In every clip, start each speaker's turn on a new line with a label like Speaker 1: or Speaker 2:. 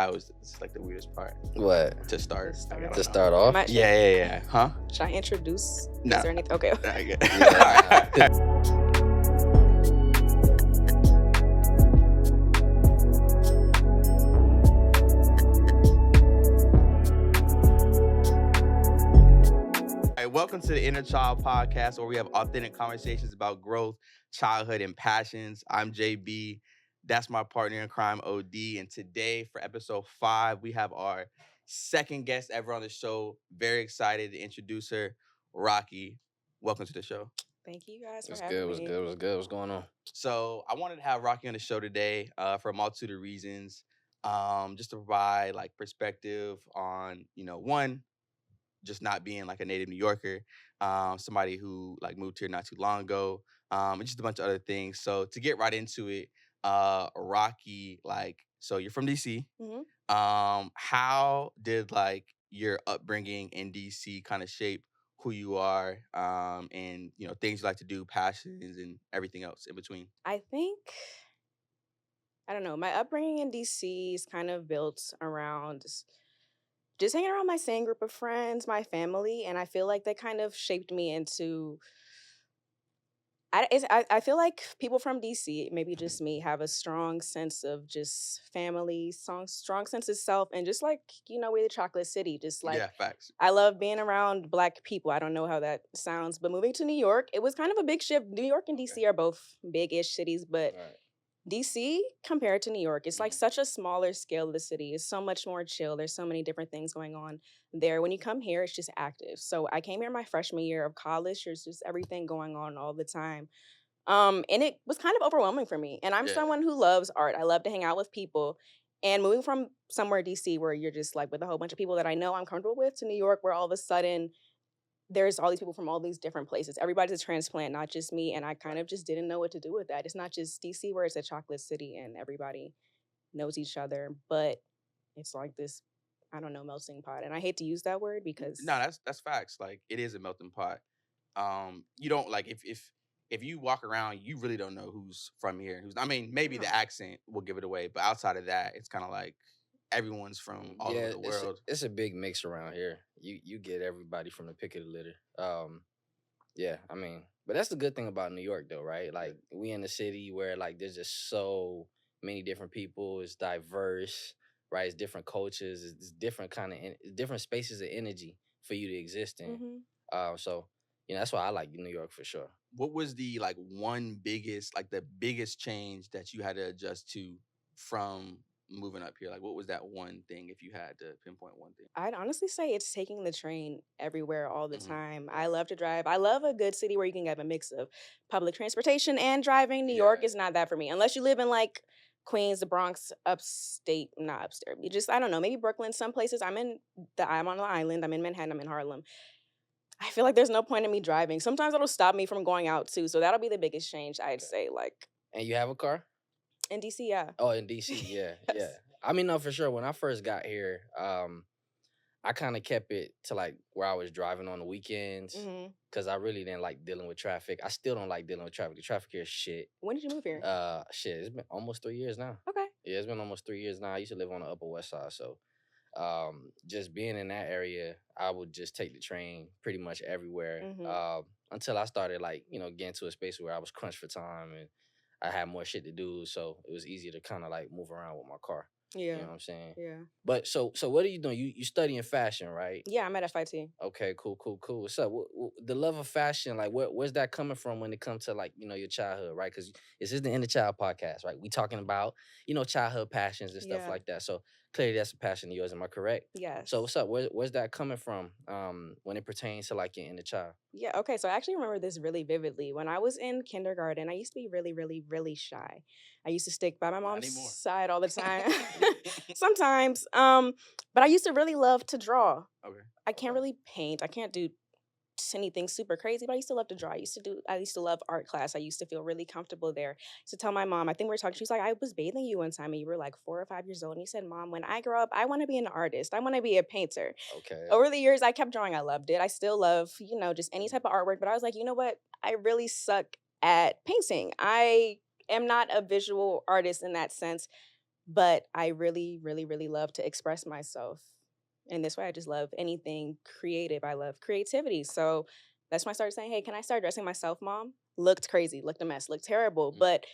Speaker 1: why it's like the weirdest part
Speaker 2: What?
Speaker 1: to start.
Speaker 2: To start off?
Speaker 1: Yeah. Huh?
Speaker 3: Should I introduce?
Speaker 1: No.
Speaker 3: Is there anything? Okay.
Speaker 2: Yeah.
Speaker 1: Welcome to the InnerChild Podcast, where we have authentic conversations about growth, childhood, and passions. I'm JB. That's my partner in crime, OD. And today, for episode 5, we have our second guest ever on the show. Very excited to introduce her, Racquel. Welcome to the show.
Speaker 3: Thank you guys for
Speaker 2: What's
Speaker 3: having
Speaker 2: good?
Speaker 3: me.
Speaker 2: What's good? What's going on?
Speaker 1: So I wanted to have Racquel on the show today for a multitude of reasons, just to provide like perspective on, one, just not being like a native New Yorker, somebody who like moved here not too long ago, and just a bunch of other things. So to get right into it, Racquel, so you're from DC.
Speaker 3: Mm-hmm.
Speaker 1: How did like your upbringing in DC kind of shape who you are, and things you like to do, passions, and everything else in between?
Speaker 3: I don't know, my upbringing in DC is kind of built around just hanging around my same group of friends, my family, and I feel like they kind of shaped me into. I feel like people from DC, maybe just me, have a strong sense of just family, strong sense of self, and just like we're the chocolate city. Just like
Speaker 1: Yeah, facts.
Speaker 3: I love being around Black people. I don't know how that sounds, but moving to New York, it was kind of a big shift. New York and DC are both big-ish cities, but
Speaker 2: Right.
Speaker 3: DC compared to New York, it's like
Speaker 1: Mhm.
Speaker 3: such a smaller scale of the city. It's so much more chill. There's so many different things going on there. When you come here, it's just active. So I came here my freshman year of college. There's just everything going on all the time. And it was kind of overwhelming for me. And I'm
Speaker 1: Yeah.
Speaker 3: someone who loves art. I love to hang out with people. And moving from somewhere DC where you're just like with a whole bunch of people that I know I'm comfortable with to New York where all of a sudden there's all these people from all these different places. Everybody's a transplant, not just me. And I kind of just didn't know what to do with that. It's not just DC where it's a chocolate city and everybody knows each other, but it's like this, I don't know, melting pot. And I hate to use that word because
Speaker 1: No, that's facts. Like it is a melting pot. You don't like if you walk around, you really don't know who's from here. Maybe the
Speaker 3: No.
Speaker 1: accent will give it away, but outside of that, it's kind of like everyone's from all over the world.
Speaker 2: It's a big mix around here. You get everybody from the pick of the litter. But that's the good thing about New York, though, right? Like we in a city where like there's just so many different people. It's diverse, right? It's different cultures. It's different different spaces of energy for you to exist in. So that's why I like New York for sure.
Speaker 1: What was the like the biggest change that you had to adjust to from moving up here? Like what was that one thing if you had to pinpoint one thing?
Speaker 3: I'd honestly say it's taking the train everywhere all the
Speaker 1: Mhm.
Speaker 3: time. I love to drive. I love a good city where you can have a mix of public transportation and driving. New York is not that for me. Unless you live in like Queens, the Bronx, upstate, not upstate. You just, I don't know, maybe Brooklyn, some places. I'm on the island. I'm in Manhattan. I'm in Harlem. I feel like there's no point in me driving. Sometimes it'll stop me from going out too. So that'll be the biggest change, I'd say. Like
Speaker 2: And you have a car?
Speaker 3: in DC, yeah.
Speaker 2: Oh, in DC, yeah.
Speaker 3: Yes.
Speaker 2: I mean, no, for sure. When I first got here, I kind of kept it to like where I was driving on the weekends
Speaker 3: hmm
Speaker 2: because I really didn't like dealing with traffic. I still don't like dealing with traffic. The traffic here is shit.
Speaker 3: When did you move here?
Speaker 2: It's been almost 3 years now.
Speaker 3: Okay.
Speaker 2: Yeah, it's been almost 3 years now. I used to live on the Upper West Side, so just being in that area, I would just take the train pretty much everywhere until I started getting to a space where I was crunched for time and I had more shit to do, so it was easier to kind of like move around with my car.
Speaker 3: Yeah.
Speaker 2: You know what I'm saying?
Speaker 3: Yeah.
Speaker 2: But so what are you doing? You studying fashion, right?
Speaker 3: Yeah, I'm at FIT.
Speaker 2: Okay, cool. What's up? The love of fashion, like, where's that coming from when it comes to like your childhood, right? Because this is the InnerChild Podcast, right? We talking about childhood passions and stuff
Speaker 3: Yeah.
Speaker 2: like that. So clearly that's a passion of yours. Am I correct?
Speaker 3: Yes.
Speaker 2: So what's up? Where's that coming from? When it pertains to like your inner child.
Speaker 3: Yeah, okay. So I actually remember this really vividly. When I was in kindergarten, I used to be really, really, really shy. I used to stick by my
Speaker 1: Not
Speaker 3: mom's
Speaker 1: anymore.
Speaker 3: side all the time. Sometimes. But I used to really love to draw.
Speaker 1: Okay.
Speaker 3: I can't really paint. I can't do anything super crazy, but I used to love to draw. I used to love art class. I used to feel really comfortable there. I used to tell my mom, I think we were talking, she was like, I was bathing you one time and you were like 4 or 5 years old. And you said, Mom, when I grow up, I want to be an artist. I want to be a painter.
Speaker 2: Okay.
Speaker 3: Over the years, I kept drawing. I loved it. I still love, just any type of artwork. But I was like, you know what? I really suck at painting. I am not a visual artist in that sense. but I really, really, really love to express myself. And this way, I just love anything creative. I love creativity. So that's when I started saying, hey, can I start dressing myself, mom? Looked crazy, looked a mess, looked terrible.
Speaker 2: Mm.
Speaker 3: But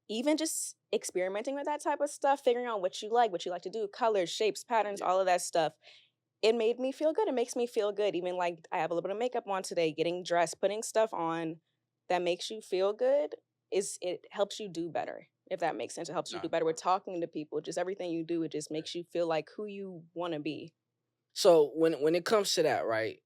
Speaker 3: even just experimenting with that type of stuff, figuring out what you like to do, colors, shapes, patterns,
Speaker 1: Yeah.
Speaker 3: all of that stuff, it made me feel good. It makes me feel good. Even like I have a little bit of makeup on today, getting dressed, putting stuff on that makes you feel good it helps you do better. If that makes sense, it helps you
Speaker 1: Nah,
Speaker 3: do better with talking to people. Just everything you do, it just makes you feel like who you want to be.
Speaker 2: So when it comes to that, right?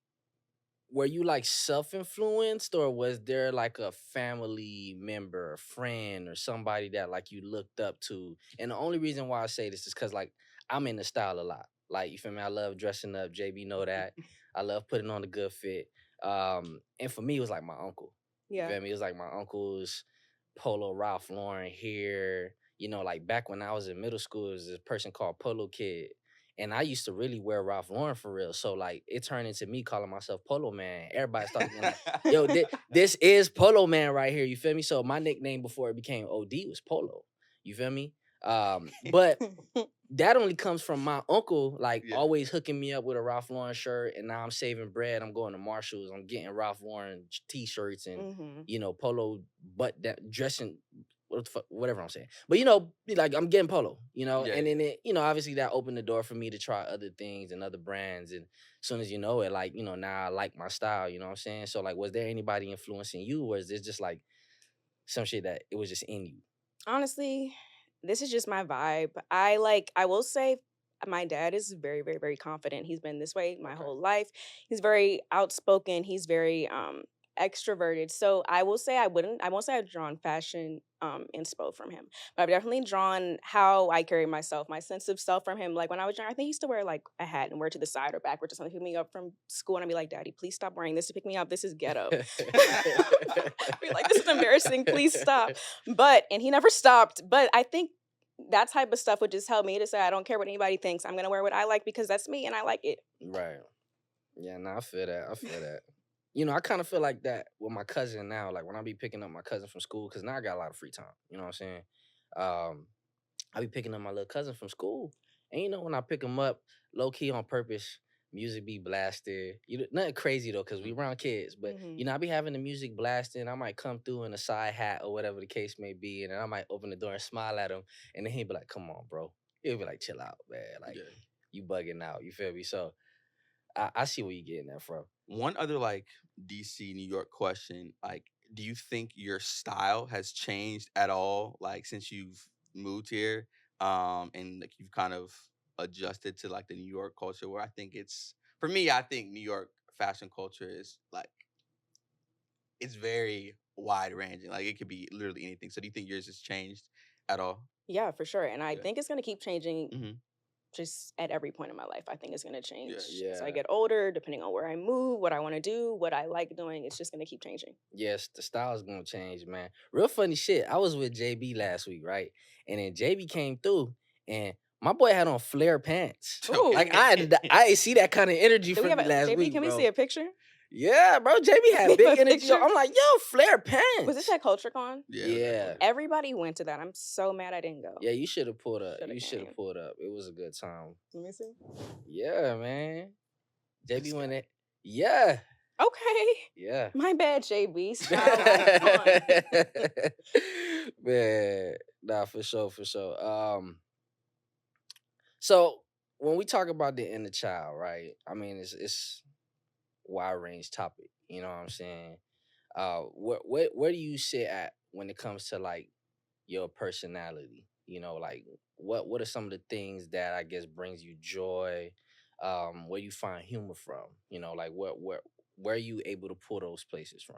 Speaker 2: Were you like self-influenced, or was there like a family member, a friend, or somebody that like you looked up to? And the only reason why I say this is because like I'm in the style a lot. Like, you feel me? I love dressing up. JB know that. I love putting on a good fit. And for me, it was like my uncle. You
Speaker 3: Yeah.
Speaker 2: feel me? It was like my uncle's Polo Ralph Lauren here. You know, like back when I was in middle school, there was this person called Polo Kid. And I used to really wear Ralph Lauren for real. So like it turned into me calling myself Polo Man. Everybody started being like, yo, this is Polo Man right here. You feel me? So my nickname before it became OD was Polo. You feel me? But that only comes from my uncle, like
Speaker 1: Yeah.
Speaker 2: always hooking me up with a Ralph Lauren shirt. And now I'm saving bread. I'm going to Marshalls. I'm getting Ralph Lauren t-shirts and, polo butt that dressing, whatever I'm saying. But, like I'm getting polo,
Speaker 1: Yeah,
Speaker 2: and then it, obviously that opened the door for me to try other things and other brands. And as soon as you know it, like, now I like my style, you know what I'm saying? So like, was there anybody influencing you, or is this just like some shit that it was just in you?
Speaker 3: Honestly, this is just my vibe. I will say my dad is very, very, very confident. He's been this way my
Speaker 2: Okay.
Speaker 3: whole life. He's very outspoken. He's very extroverted. So I will say I won't say I've drawn fashion inspo from him. But I've definitely drawn how I carry myself, my sense of self from him. Like when I was young, I think he used to wear like a hat and wear it to the side or backwards or something to pick me up from school. And I'd be like, Daddy, please stop wearing this to pick me up. This is ghetto. I'd be like, this is embarrassing. Please stop. And he never stopped. But I think that type of stuff would just help me to say, I don't care what anybody thinks. I'm going to wear what I like because that's me and I like it.
Speaker 2: Right. Yeah, no, I feel that. I feel that. I kind of feel like that with my cousin now. Like when I be picking up my cousin from school, because now I got a lot of free time. You know what I'm saying? I be picking up my little cousin from school. And when I pick him up, low key on purpose, music be blasted. Nothing crazy though, because we around kids. But I be having the music blasting. I might come through in a side hat or whatever the case may be, and then I might open the door and smile at him, and then he'd be like, "Come on, bro." He'll be like, "Chill out, man. Like you bugging out." You feel me? So I see where you getting that from.
Speaker 1: One other like DC, New York question, like, do you think your style has changed at all, like since you've moved here? And like you've kind of adjusted to like the New York culture where I think for me, I think New York fashion culture is like it's very wide ranging. Like it could be literally anything. So do you think yours has changed at all?
Speaker 3: Yeah, for sure. And I
Speaker 1: Yeah.
Speaker 3: think it's going to keep changing
Speaker 1: Mm-hmm.
Speaker 3: just at every point in my life. I think it's going to change
Speaker 1: Yeah.
Speaker 3: as I
Speaker 2: Yeah.
Speaker 3: get older, depending on where I move, what I want to do, what I like doing. It's just going to keep changing.
Speaker 2: Yes, the style's gonna change, man. Real funny shit. I was with JB last week, right? And then JB came through, and my boy had on flare pants.
Speaker 3: Ooh.
Speaker 2: Like I didn't see that kind of energy
Speaker 3: Do we
Speaker 2: from
Speaker 3: have
Speaker 2: me last
Speaker 3: JB,
Speaker 2: week,
Speaker 3: can we
Speaker 2: bro.
Speaker 3: see a picture?
Speaker 2: Yeah, bro. JB had
Speaker 3: See
Speaker 2: big
Speaker 3: a
Speaker 2: energy.
Speaker 3: picture?
Speaker 2: I'm like, yo, flare pants.
Speaker 3: Was this at CultureCon?
Speaker 2: Yeah.
Speaker 3: Everybody went to that. I'm so mad I didn't go.
Speaker 2: Yeah, you should have pulled up.
Speaker 3: Shoulda
Speaker 2: You should have
Speaker 3: came.
Speaker 2: pulled up. It was a good time.
Speaker 3: Let me see.
Speaker 2: Yeah, man. JB went it. Yeah.
Speaker 3: Okay.
Speaker 2: Yeah.
Speaker 3: My bad, JB. Style
Speaker 2: Man, nah, for sure, for sure. So when we talk about the inner child, right? I mean, it's wide range topic. You know what I'm saying? Where do you sit at when it comes to like your personality? Like what are some of the things that I guess brings you joy? Where you find humor from? Like where are you able to pull those places from?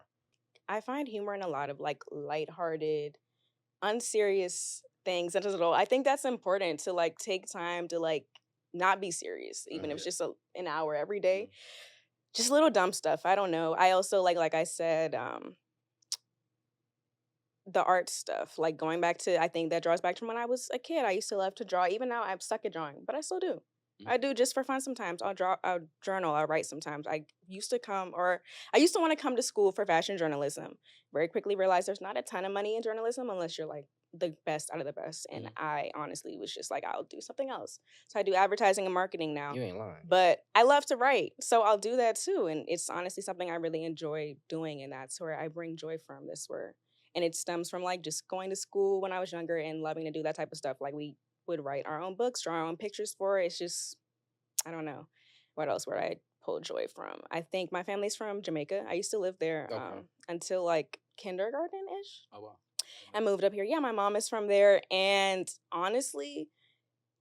Speaker 3: I find humor in a lot of like lighthearted, unserious things. I think that's important to like take time to like not be serious, even if it's just an hour every day. Just little dumb stuff. I don't know. I also like I said, the art stuff. Like going back to, I think that draws back to when I was a kid. I used to love to draw. Even now, I'm stuck at drawing, but I still do. I do just for fun sometimes. I'll draw, I'll journal, I'll write sometimes. I used to want to come to school for fashion journalism. Very quickly realized there's not a ton of money in journalism unless you're like the best out of the best. And I honestly was just like, I'll do something else. So I do advertising and marketing now.
Speaker 2: You ain't lying.
Speaker 3: But I love to write. So I'll do that too. And it's honestly something I really enjoy doing. And that's where I bring joy from. And it stems from like just going to school when I was younger and loving to do that type of stuff. Like we would write our own books, draw our own pictures for it. It's just, I don't know. What else would I pull joy from? I think my family's from Jamaica. I used to live there until like kindergarten-ish.
Speaker 1: Oh, wow.
Speaker 3: I moved up here. Yeah, my mom is from there. And honestly,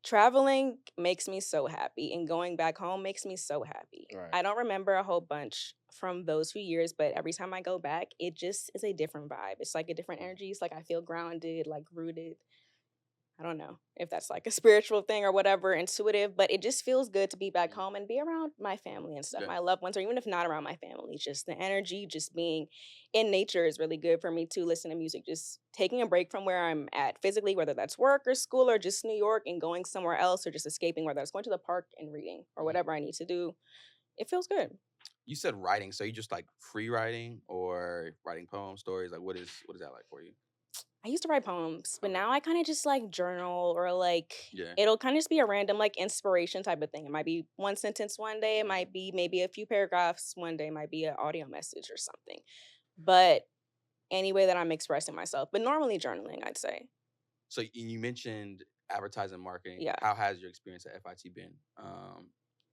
Speaker 3: traveling makes me so happy. And going back home makes me so happy.
Speaker 2: Right.
Speaker 3: I don't remember a whole bunch from those few years, but every time I go back, it just is a different vibe. It's like a different energy. It's like I feel grounded, like rooted. I don't know if that's like a spiritual thing or whatever, intuitive, but it just feels good to be back home and be around my family and stuff, my loved ones, or even if not around my family, just the energy, just being in nature is really good for me to listen to music, just taking a break from where I'm at physically, whether that's work or school or just New York and going somewhere else or just escaping, whether it's going to the park and reading or whatever I need to do. It feels good.
Speaker 1: You said writing, so you just like free writing or writing poems, stories? Like what is that like for you?
Speaker 3: I used to write poems, but now I kind of just like journal or like
Speaker 1: Yeah.
Speaker 3: it'll kind of just be a random like inspiration type of thing. It might be one sentence one day, it might be maybe a few paragraphs one day, it might be an audio message or something. But any way that I'm expressing myself, but normally journaling, I'd say.
Speaker 1: So you mentioned advertising marketing.
Speaker 3: Yeah.
Speaker 1: How has your experience at FIT been?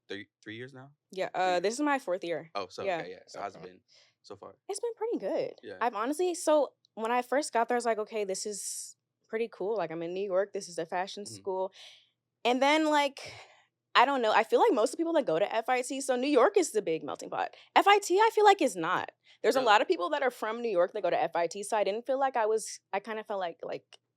Speaker 1: 3 years now?
Speaker 3: Yeah. This is my 4th year.
Speaker 1: Oh, so
Speaker 3: Yeah.
Speaker 1: okay, yeah. So how's it been so far?
Speaker 3: It's been pretty good.
Speaker 1: Yeah.
Speaker 3: I've honestly, so when I first got there, I was like, okay, this is pretty cool. Like I'm in New York. This is a fashion school. And then like, I don't know. I feel like most of the people that go to FIT, so New York is the big melting pot. FIT, I feel like is not. There's a lot of people that are from New York that go to FIT. So I didn't feel like I kind of felt like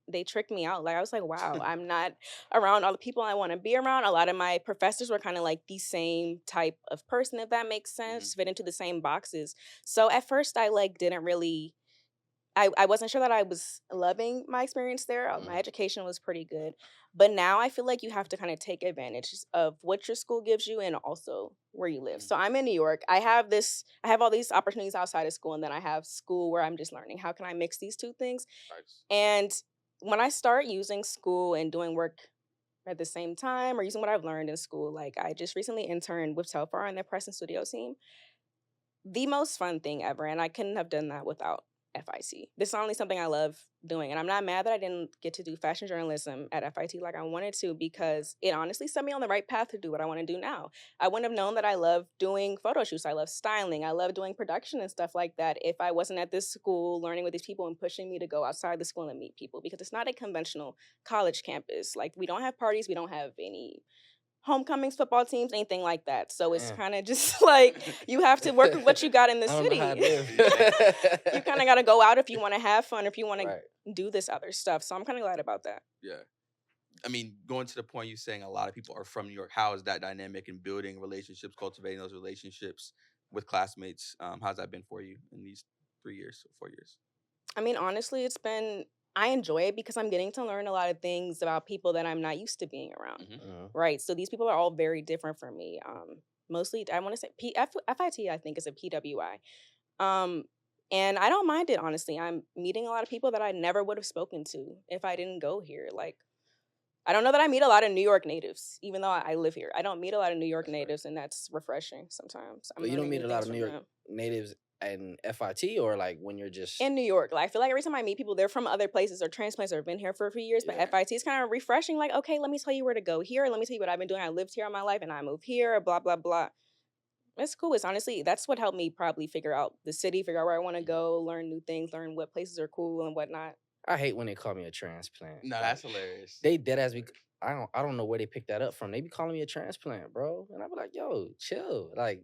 Speaker 3: they tricked me out. Like I was like, wow, I'm not around all the people I want to be around. A lot of my professors were kind of like the same type of person, if that makes sense, fit into the same boxes. So at first I like didn't really I wasn't sure that I was loving my experience there. My education was pretty good. But now I feel like you have to kind of take advantage of what your school gives you and also where you live. So I'm in New York. I have all these opportunities outside of school, and then I have school where I'm just learning. How can I mix these two things?
Speaker 1: Nice.
Speaker 3: And when I start using school and doing work at the same time or using what I've learned in school, like I just recently interned with Telfar on their press and studio team. The most fun thing ever. And I couldn't have done that without FIT. This is only something I love doing. And I'm not mad that I didn't get to do fashion journalism at FIT like I wanted to, because it honestly set me on the right path to do what I want to do now. I wouldn't have known that I love doing photo shoots. I love styling. I love doing production and stuff like that if I wasn't at this school learning with these people and pushing me to go outside the school and meet people, because it's not a conventional college campus. Like we don't have parties. We don't have any homecomings, football teams, anything like that. So it's kind of just like you have to work with what you got in the city. You kind of got to go out if you want to have fun, if you want to do this other stuff. So I'm kind of glad about that.
Speaker 1: Yeah. I mean, going to the point you saying a lot of people are from New York, how is that dynamic in building relationships, cultivating those relationships with classmates? How's that been for you in these 3 years or 4 years?
Speaker 3: I mean, honestly, I enjoy it because I'm getting to learn a lot of things about people that I'm not used to being around. Right. So these people are all very different from me. Mostly, I want to say FIT, I think, is a PWI. And I don't mind it, honestly. I'm meeting a lot of people that I never would have spoken to if I didn't go here. Like, I don't know that I meet a lot of New York natives, even though I live here. I don't meet a lot of New York natives, and that's refreshing sometimes.
Speaker 2: But you don't meet a lot of New York natives and FIT, or like when you're just
Speaker 3: in New York? Like, I feel like every time I meet people, they're from other places or transplants or have been here for a few years. But FIT is kind of refreshing. Like, okay, let me tell you where to go here. Let me tell you what I've been doing. I lived here all my life and I moved here, blah, blah, blah. It's cool. It's honestly, that's what helped me probably figure out the city, figure out where I want to go, learn new things, learn what places are cool and whatnot.
Speaker 2: I hate when they call me a transplant.
Speaker 1: No, that's hilarious.
Speaker 2: They dead ass. I don't know where they picked that up from. They be calling me a transplant, bro. And I be like, yo, chill. Like,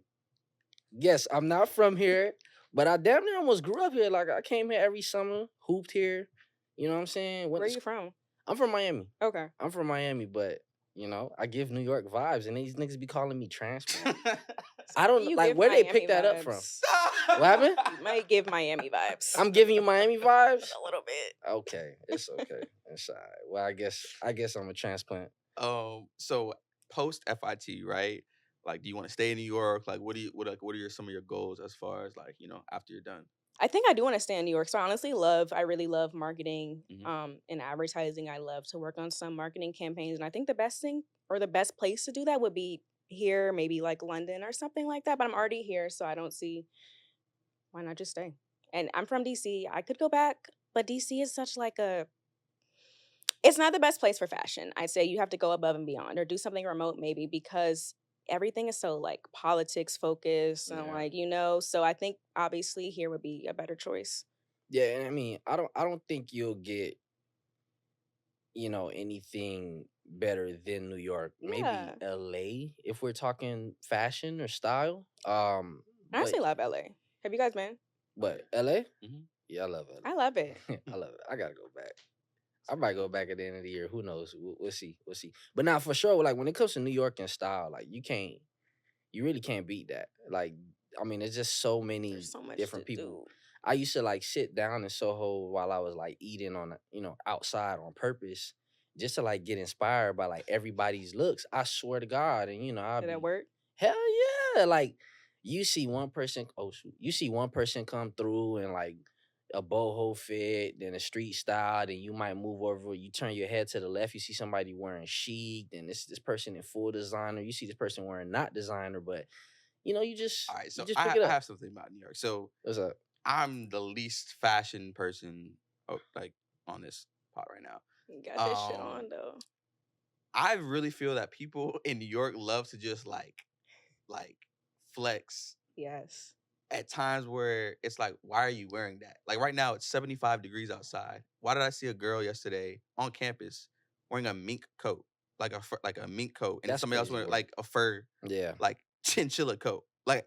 Speaker 2: yes, I'm not from here, but I damn near almost grew up here. Like, I came here every summer, hooped here. You know what I'm saying?
Speaker 3: Where are you from?
Speaker 2: I'm from Miami.
Speaker 3: Okay.
Speaker 2: I'm from Miami, but, you know, I give New York vibes, and these niggas be calling me transplant. I don't know, like, where they pick that up from? What happened?
Speaker 3: You might give Miami vibes.
Speaker 2: I'm giving you Miami vibes?
Speaker 3: A little bit.
Speaker 2: Okay, it's okay. It's all right. Well, I guess I'm a transplant.
Speaker 1: So post FIT, right? Like, do you want to stay in New York? Like, what are some of your goals as far as like, you know, after you're done?
Speaker 3: I think I do want to stay in New York. So I really love marketing
Speaker 1: Hmm.
Speaker 3: and advertising. I love to work on some marketing campaigns. And I think the best thing or the best place to do that would be here, maybe like London or something like that. But I'm already here, so I don't see why not just stay. And I'm from DC. I could go back, but DC is such like a it's not the best place for fashion. I'd say you have to go above and beyond or do something remote maybe because everything is so like politics focused and
Speaker 2: Yeah.
Speaker 3: like, so I think obviously here would be a better choice.
Speaker 2: Yeah, and I mean, I don't think you'll get, anything better than New York. Maybe
Speaker 3: Yeah.
Speaker 2: LA if we're talking fashion or style.
Speaker 3: I
Speaker 2: But
Speaker 3: actually love LA. Have you guys been?
Speaker 2: LA?
Speaker 1: Hmm.
Speaker 2: Yeah, I love
Speaker 3: I love it.
Speaker 2: LA. I love it. I gotta go back. I might go back at the end of the year. Who knows? We'll see. We'll see. But now for sure, like when it comes to New York and style, like you really can't beat that. Like, I mean, there's just so
Speaker 3: There's
Speaker 2: many
Speaker 3: so much to
Speaker 2: different people.
Speaker 3: do.
Speaker 2: I used to like sit down in Soho while I was like eating on, outside on purpose, just to like get inspired by like everybody's looks. I swear to God, and I'll
Speaker 3: Did that
Speaker 2: be
Speaker 3: work?
Speaker 2: hell yeah. Like you see one person, oh shoot, you see one person come through and like a boho fit, then a street style, then you might move over, you turn your head to the left, you see somebody wearing chic, then this person in full designer, you see this person wearing not designer, but you just
Speaker 1: All right,
Speaker 2: you
Speaker 1: so
Speaker 2: just pick it
Speaker 1: I
Speaker 2: up.
Speaker 1: have something about New York. So
Speaker 2: What's up?
Speaker 1: I'm the least fashion person, like on this pot right now.
Speaker 3: You got this shit
Speaker 1: Um,
Speaker 3: on though.
Speaker 1: I really feel that people in New York love to just like flex
Speaker 3: Yes.
Speaker 1: at times where it's like, why are you wearing that? Like right now, it's 75 degrees outside. Why did I see a girl yesterday on campus wearing a mink coat, like a mink coat, and then
Speaker 2: That's
Speaker 1: somebody else
Speaker 2: crazy
Speaker 1: wearing
Speaker 2: work.
Speaker 1: like a fur,
Speaker 2: Yeah.
Speaker 1: like chinchilla coat? Like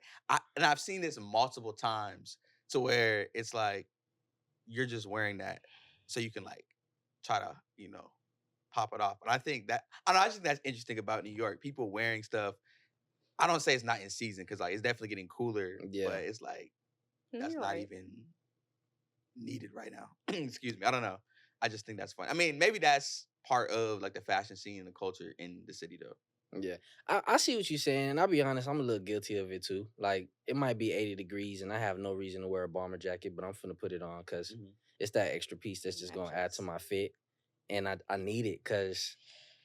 Speaker 1: I've seen this multiple times to where it's like you're just wearing that so you can like try to pop it off. And I think that I just think that's interesting about New York. People wearing stuff. I don't say it's not in season because like it's definitely getting cooler,
Speaker 2: Yeah.
Speaker 1: but it's like that's
Speaker 3: You're
Speaker 1: not
Speaker 3: right.
Speaker 1: even needed right now. Excuse me. I don't know. I just think that's fun. I mean, maybe that's part of like the fashion scene and the culture in the city though.
Speaker 2: Yeah. I see what you're saying. And I'll be honest, I'm a little guilty of it too. Like it might be 80 degrees and I have no reason to wear a bomber jacket, but I'm finna put it on because
Speaker 1: Mhm.
Speaker 2: it's that extra piece that's
Speaker 3: It
Speaker 2: just gonna add to
Speaker 3: matches.
Speaker 2: my fit. And I need it because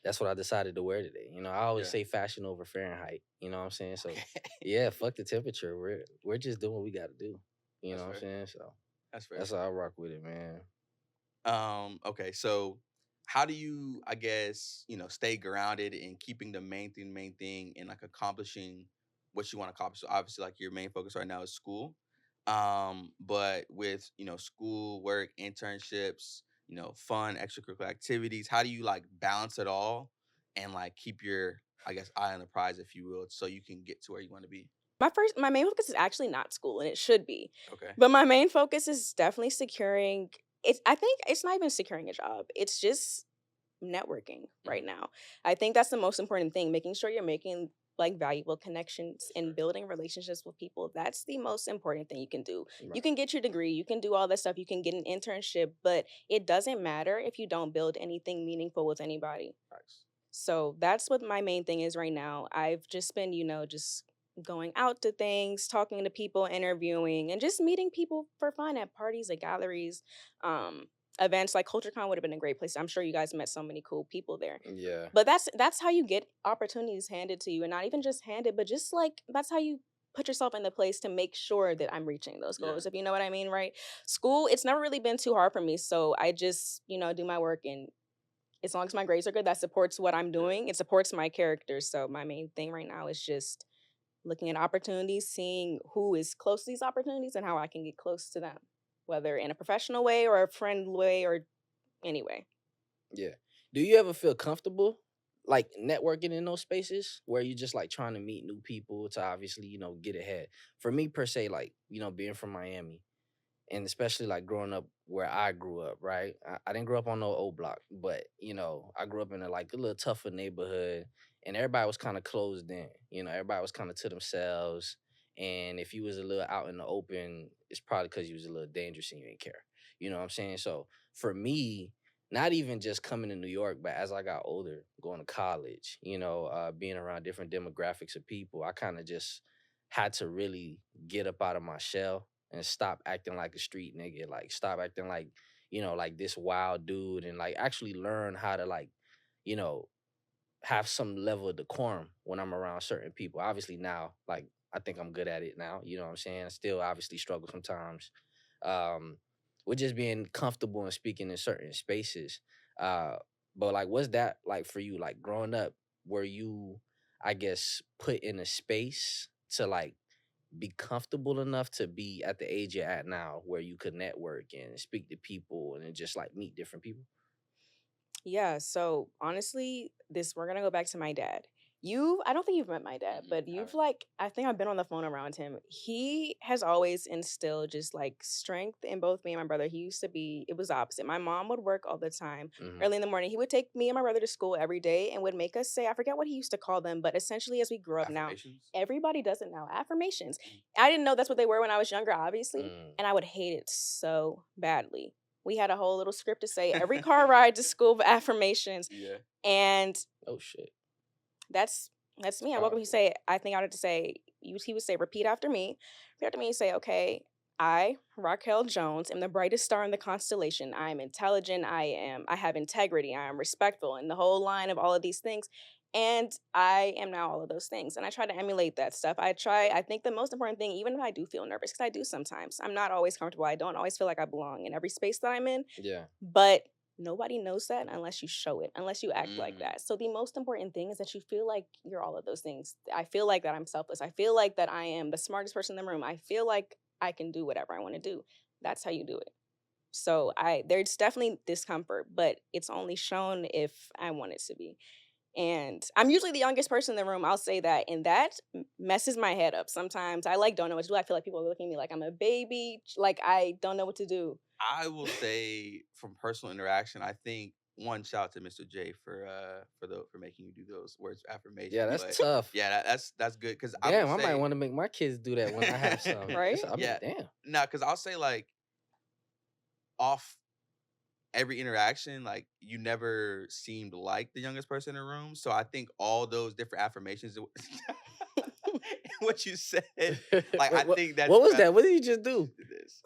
Speaker 2: that's what I decided to wear today. I always
Speaker 1: Yeah.
Speaker 2: say fashion over Fahrenheit. You know what I'm saying? So
Speaker 1: Okay.
Speaker 2: yeah, fuck the temperature. We're just doing what we gotta do. You know
Speaker 1: That's
Speaker 2: what I'm
Speaker 1: fair.
Speaker 2: saying? So
Speaker 1: That's fair.
Speaker 2: that's how I rock with it, man.
Speaker 1: Okay, so how do you, I guess, stay grounded in keeping the main thing and like accomplishing what you want to accomplish? So obviously like your main focus right now is school. But with, school, work, internships, fun, extracurricular activities, how do you like balance it all and like keep your, I guess, eye on the prize, if you will, so you can get to where you want to be?
Speaker 3: My main focus is actually not school, and it should be.
Speaker 1: Okay.
Speaker 3: But my main focus is definitely securing I think it's not even securing a job. It's just networking right
Speaker 1: Hmm.
Speaker 3: now. I think that's the most important thing, making sure you're making like valuable connections
Speaker 1: That's
Speaker 3: and
Speaker 1: fair.
Speaker 3: building relationships with people. That's the most important thing you can do.
Speaker 2: Right.
Speaker 3: You can get your degree, you can do all that stuff, you can get an internship, but it doesn't matter if you don't build anything meaningful with anybody.
Speaker 1: Nice.
Speaker 3: So that's what my main thing is right now. I've just been, just going out to things, talking to people, interviewing, and just meeting people for fun at parties, at galleries, um, events like CultureCon would have been a great place. I'm sure you guys met so many cool people there.
Speaker 2: Yeah.
Speaker 3: But that's how you get opportunities handed to you, and not even just handed, but just like that's how you put yourself in the place to make sure that I'm reaching those
Speaker 1: Yeah.
Speaker 3: goals, if you know what I mean, right? School, it's never really been too hard for me, so I just, do my work and as long as my grades are good, that supports what I'm
Speaker 1: Yeah.
Speaker 3: doing. It supports my character. So my main thing right now is just looking at opportunities, seeing who is close to these opportunities and how I can get close to them, whether in a professional way or a friend way or anyway.
Speaker 2: Yeah. Do you ever feel comfortable like networking in those spaces where you just like trying to meet new people to obviously, get ahead? For me per se, like, being from Miami and especially like growing up where I grew up, right? I didn't grow up on no old block, but I grew up in a little tougher neighborhood and everybody was kind of closed in. Everybody was kind of to themselves. And if you was a little out in the open, it's probably because you was a little dangerous and you didn't care. You know what I'm saying? So for me, not even just coming to New York, but as I got older, going to college, being around different demographics of people, I kind of just had to really get up out of my shell and stop acting like a street nigga. Like stop acting like, like this wild dude, and like actually learn how to like, you know, have some level of decorum when I'm around certain people. Obviously now, like I think I'm good at it now. You know what I'm saying? I still obviously struggle sometimes. Um, with just being comfortable and speaking in certain spaces. Uh, but like, what's that like for you? Like growing up, were you, I guess, put in a space to like be comfortable enough to be at the age you're at now, where you could network and speak to people and just like meet different people?
Speaker 3: Yeah, so honestly, we're gonna go back to my dad. I don't think you've met my dad, but
Speaker 1: Haven't.
Speaker 3: I think I've been on the phone around him. He has always instilled just like strength in both me and my brother. It was opposite. My mom would work all the time
Speaker 2: Hmm.
Speaker 3: early in the morning. He would take me and my brother to school every day and would make us say, I forget what he used to call them, but essentially as we grew up now,
Speaker 1: Affirmations.
Speaker 3: everybody does it now. Affirmations.
Speaker 1: Mm.
Speaker 3: I didn't know that's what they were when I was younger, obviously,
Speaker 2: Mm.
Speaker 3: and I would hate it so badly. We had a whole little script to say every car ride to school of affirmations.
Speaker 1: Yeah.
Speaker 3: And
Speaker 2: Oh shit.
Speaker 3: that's me. I woke up,
Speaker 2: Powerful.
Speaker 3: I think I would have to say, he would say, repeat after me. Repeat after me and say, okay, I, Racquel Jones, am the brightest star in the constellation. I am intelligent. I have integrity. I am respectful, and the whole line of all of these things. And I am now all of those things. And I try to emulate that stuff. I think the most important thing, even if I do feel nervous, because I do sometimes, I'm not always comfortable. I don't always feel like I belong in every space that I'm in.
Speaker 2: Yeah.
Speaker 3: But nobody knows that unless you show it, unless you act like
Speaker 1: Mm.
Speaker 3: that. So the most important thing is that you feel like you're all of those things. I feel like that I'm selfless. I feel like that I am the smartest person in the room. I feel like I can do whatever I want to do. That's how you do it. So there's definitely discomfort, but it's only shown if I want it to be. And I'm usually the youngest person in the room. I'll say that, and that messes my head up sometimes. I like don't know what to do. I feel like people are looking at me like I'm a baby, like I don't know what to do.
Speaker 1: I will say from personal interaction, I think one shout out to Mr. J for making you do those words of affirmation.
Speaker 2: Yeah,
Speaker 1: But
Speaker 2: that's tough.
Speaker 1: yeah, that's good because I will
Speaker 2: Damn, I might
Speaker 1: say
Speaker 2: want to make my kids do that when I have some.
Speaker 3: Right?
Speaker 2: I'm
Speaker 1: yeah,
Speaker 2: like, damn.
Speaker 1: no, because I'll say like off every interaction, like you never seemed like the youngest person in the room. So I think all those different affirmations, what you said, like I
Speaker 2: Wait,
Speaker 1: think that's
Speaker 2: what was that? What did you just do?
Speaker 1: this.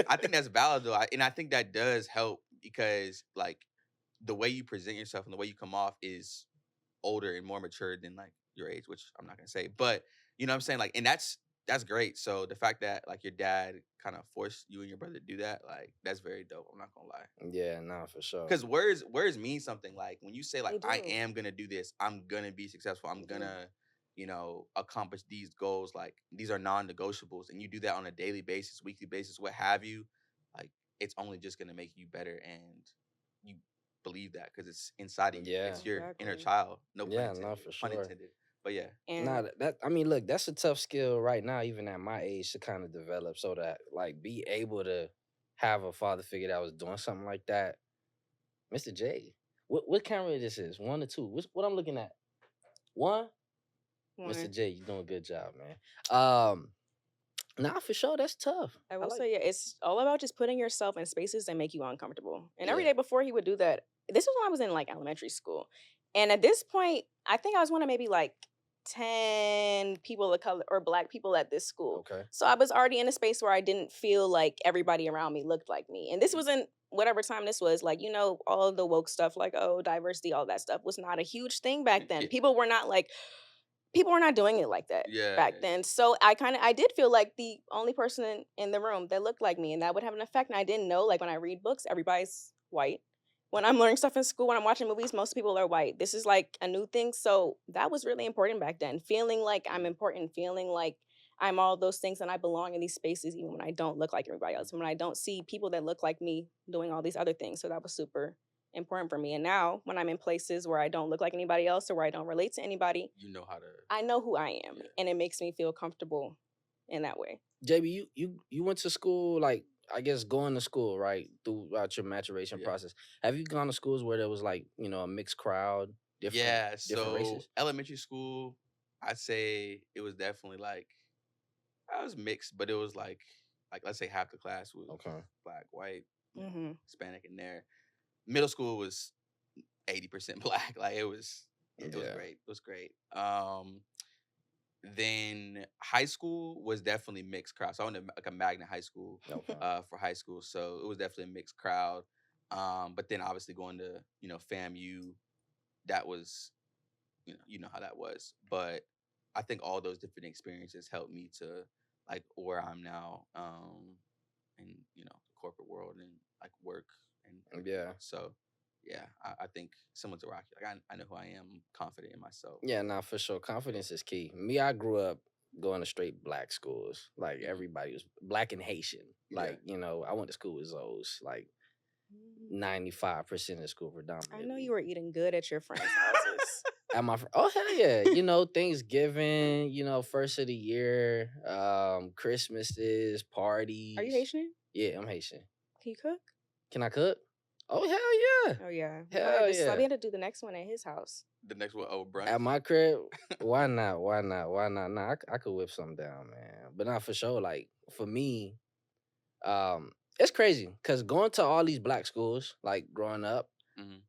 Speaker 1: I think that's valid though, and I think that does help because like the way you present yourself and the way you come off is older and more mature than like your age, which I'm not gonna say, but you know what I'm saying, like, and that's great. So the fact that like your dad kind of forced you and your brother to do that, like that's very dope. I'm not gonna lie.
Speaker 2: Yeah, nah, for sure.
Speaker 1: Because words mean something. Like when you say like
Speaker 3: They
Speaker 1: I
Speaker 3: do.
Speaker 1: am gonna do this, I'm gonna be successful, I'm
Speaker 3: They do.
Speaker 1: gonna, accomplish these goals, like these are non-negotiables, and you do that on a daily basis, weekly basis, what have you, like it's only just gonna make you better, and you believe that because it's inside of you.
Speaker 2: Yeah.
Speaker 1: It's your inner
Speaker 3: Exactly.
Speaker 1: child. No pun
Speaker 2: Yeah, no,
Speaker 1: intended.
Speaker 2: for
Speaker 1: Pun
Speaker 2: sure.
Speaker 1: intended. But yeah.
Speaker 2: Nah,
Speaker 3: And
Speaker 2: that I mean, look, that's a tough skill right now, even at my age, to kind of develop, so that like be able to have a father figure that was doing something like that. Mr. J, what camera this is? One or two? What I'm looking at? One. Mr.
Speaker 3: one,
Speaker 2: J, you doing a good job, man. Nah, for sure, that's tough.
Speaker 3: I
Speaker 2: I
Speaker 3: will
Speaker 2: like.
Speaker 3: say, yeah, it's all about just putting yourself in spaces that make you uncomfortable. And every
Speaker 2: Yeah.
Speaker 3: day before he would do that, this was when I was in like elementary school. And at this point, I think I was one of maybe like 10 people of color or black people at this school.
Speaker 2: Okay.
Speaker 3: So I was already in a space where I didn't feel like everybody around me looked like me. And this wasn't whatever time this was, like, all of the woke stuff, like, oh, diversity, all that stuff was not a huge thing back then.
Speaker 1: Yeah.
Speaker 3: People were not doing it like that
Speaker 1: Yeah.
Speaker 3: back then. So I did feel like the only person in the room that looked like me, and that would have an effect. And I didn't know, like when I read books, everybody's white. When I'm learning stuff in school, when I'm watching movies, most people are white. This is like a new thing. So that was really important back then. Feeling like I'm important, feeling like I'm all those things and I belong in these spaces, even when I don't look like everybody else, when I don't see people that look like me doing all these other things. So that was super important for me. And now when I'm in places where I don't look like anybody else or where I don't relate to anybody,
Speaker 1: You know how to.
Speaker 3: I know who I am,
Speaker 1: Yeah.
Speaker 3: and it makes me feel comfortable in that way.
Speaker 2: JB, you went to school, like I guess going to school, right, throughout your maturation
Speaker 1: Yeah.
Speaker 2: process. Have you gone to schools where there was like, a mixed crowd,
Speaker 1: Yeah.
Speaker 2: different
Speaker 1: So
Speaker 2: races?
Speaker 1: elementary school, I'd say it was definitely like I was mixed, but it was like let's say half the class was
Speaker 2: Okay.
Speaker 1: black, white,
Speaker 3: Hmm.
Speaker 1: Hispanic in there. Middle school was 80% black. Like it was
Speaker 2: Yeah.
Speaker 1: great. It was great. Then high school was definitely mixed crowd. So I went to like a magnet high school
Speaker 2: Okay.
Speaker 1: for high school. So it was definitely a mixed crowd. But then obviously going to, FAMU, that was, you know how that was. But I think all those different experiences helped me to like where I'm now, in, the corporate world and like work and everything
Speaker 2: Yeah.
Speaker 1: else. So yeah, I think similar to Rocky, like I know who I am, I'm confident in myself.
Speaker 2: Yeah, nah, for sure. Confidence is key. Me, I grew up going to straight black schools. Like everybody was black and Haitian.
Speaker 1: Yeah.
Speaker 2: Like, I went to school with those. Like
Speaker 3: Mm.
Speaker 2: 95% of school
Speaker 3: I
Speaker 2: predominantly.
Speaker 3: know you were eating good at your friends' houses.
Speaker 2: At my oh hell yeah. Thanksgiving, first of the year, Christmases, parties.
Speaker 3: Are you Haitian?
Speaker 2: Yeah, I'm Haitian.
Speaker 3: Can you cook?
Speaker 2: Can I cook? Oh hell yeah.
Speaker 3: Oh yeah.
Speaker 2: Hell yeah.
Speaker 3: We had to do the next one at his house.
Speaker 1: The next one, brunch.
Speaker 2: At my crib, why not? Why not? Why not? Nah, I could whip something down, man. But not for sure. Like for me, it's crazy because going to all these black schools, like growing up,
Speaker 1: Mhm.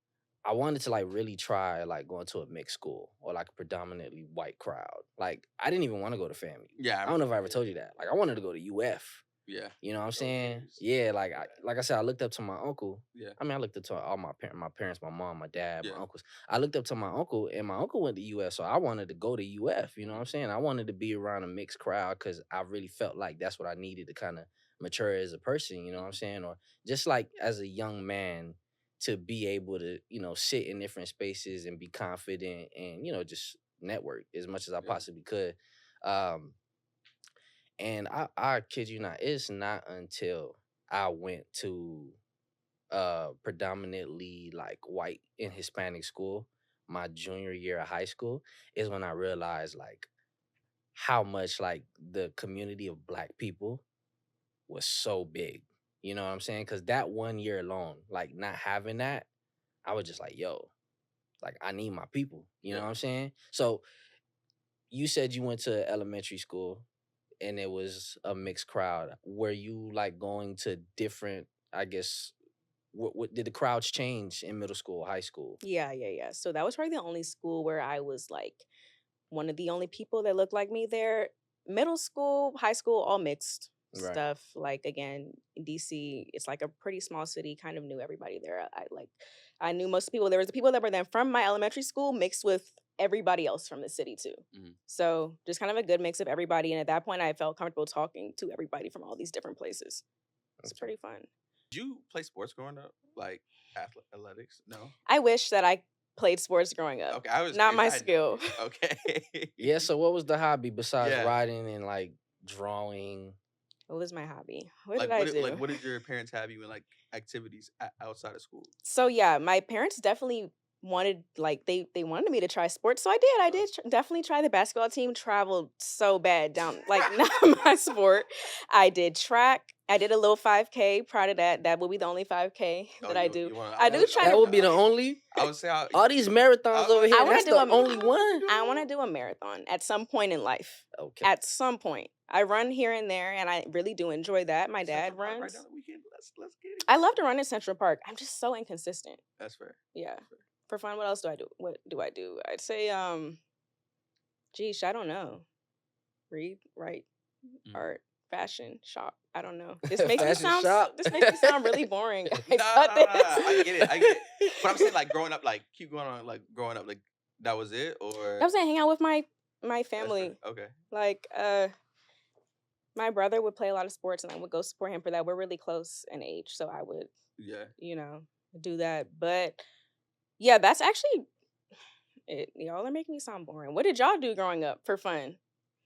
Speaker 2: I wanted to like really try like going to a mixed school or like a predominantly white crowd. Like I didn't even want to go to FAMU.
Speaker 1: Yeah,
Speaker 2: I don't know if I ever told you that. Like I wanted to go to UF.
Speaker 1: Yeah.
Speaker 2: You know what I'm saying?
Speaker 1: Gators.
Speaker 2: Yeah, like I said, I looked up to my uncle.
Speaker 1: Yeah.
Speaker 2: I mean, I looked up to all my parents, my mom, my dad,
Speaker 1: Yeah.
Speaker 2: my uncles. I looked up to my uncle, and my uncle went to UF, so I wanted to go to UF. You know what I'm saying? I wanted to be around a mixed crowd because I really felt like that's what I needed to kind of mature as a person. You know what I'm saying? Or just like as a young man to be able to, sit in different spaces and be confident and just network as much as I
Speaker 1: Yeah.
Speaker 2: possibly could. And I kid you not, it's not until I went to predominantly like white and Hispanic school, my junior year of high school, is when I realized like how much like the community of black people was so big. You know what I'm saying? Cause that 1 year alone, like not having that, I was just like, yo, like I need my people. You know
Speaker 1: Yeah.
Speaker 2: what I'm saying? So you said you went to elementary school and it was a mixed crowd. Were you like going to different, I guess, what did the crowds change in middle school, high school?
Speaker 3: Yeah. So that was probably the only school where I was like one of the only people that looked like me there. Middle school, high school, all mixed
Speaker 2: Right.
Speaker 3: stuff. Like again, in DC, it's like a pretty small city. Kind of knew everybody there. I knew most people. There was the people that were then from my elementary school mixed with everybody else from the city too.
Speaker 1: Mhm.
Speaker 3: So just kind of a good mix of everybody. And at that point, I felt comfortable talking to everybody from all these different places. It's pretty fun.
Speaker 1: Did you play sports growing up, like athletics? No.
Speaker 3: I wish that I played sports growing up.
Speaker 1: Okay, I was
Speaker 3: Not my
Speaker 1: curious. I
Speaker 3: skill.
Speaker 1: know. Okay.
Speaker 2: Yeah, so what was the hobby besides
Speaker 1: Yeah.
Speaker 2: writing and like drawing?
Speaker 3: What was my hobby? What
Speaker 1: Like
Speaker 3: did I do?
Speaker 1: what did your parents have you in like activities outside of school?
Speaker 3: So yeah, my parents definitely wanted like they wanted me to try sports. So I did. I did definitely try the basketball team. Traveled so bad down like not my sport. I did track. I did a little 5K. Proud of that. That will be the only 5K that I do. I do try
Speaker 2: That
Speaker 3: to.
Speaker 2: would be the only.
Speaker 1: I would say
Speaker 2: All these marathons over here.
Speaker 3: wanna
Speaker 2: That's
Speaker 3: do
Speaker 2: the
Speaker 3: a-
Speaker 2: only one.
Speaker 3: I want to do a marathon at some point in life.
Speaker 2: Okay.
Speaker 3: At some point, I run here and there, and I really do enjoy that. My dad
Speaker 1: Central Park
Speaker 3: runs.
Speaker 1: right down the weekend. Let's get it.
Speaker 3: I love to run in Central Park. I'm just so inconsistent.
Speaker 1: That's fair.
Speaker 3: Yeah. For fun, what else do I do? What do I do? I'd say, geesh, I don't know. Read, write, art, fashion, shop. I don't know. This makes me
Speaker 2: Fashion
Speaker 3: sound.
Speaker 2: shop.
Speaker 3: This makes me sound really boring.
Speaker 1: Nah,
Speaker 3: cut this.
Speaker 1: I get it. But I'm saying like growing up, like keep going on, like growing up, like that was it, or
Speaker 3: I was saying hang out with my
Speaker 1: That's fair.
Speaker 3: family.
Speaker 1: Okay.
Speaker 3: Like, my brother would play a lot of sports, and I would go support him for that. We're really close in age, so I would,
Speaker 1: Yeah.
Speaker 3: do that. But yeah, that's actually it. Y'all are making me sound boring. What did y'all do growing up for fun?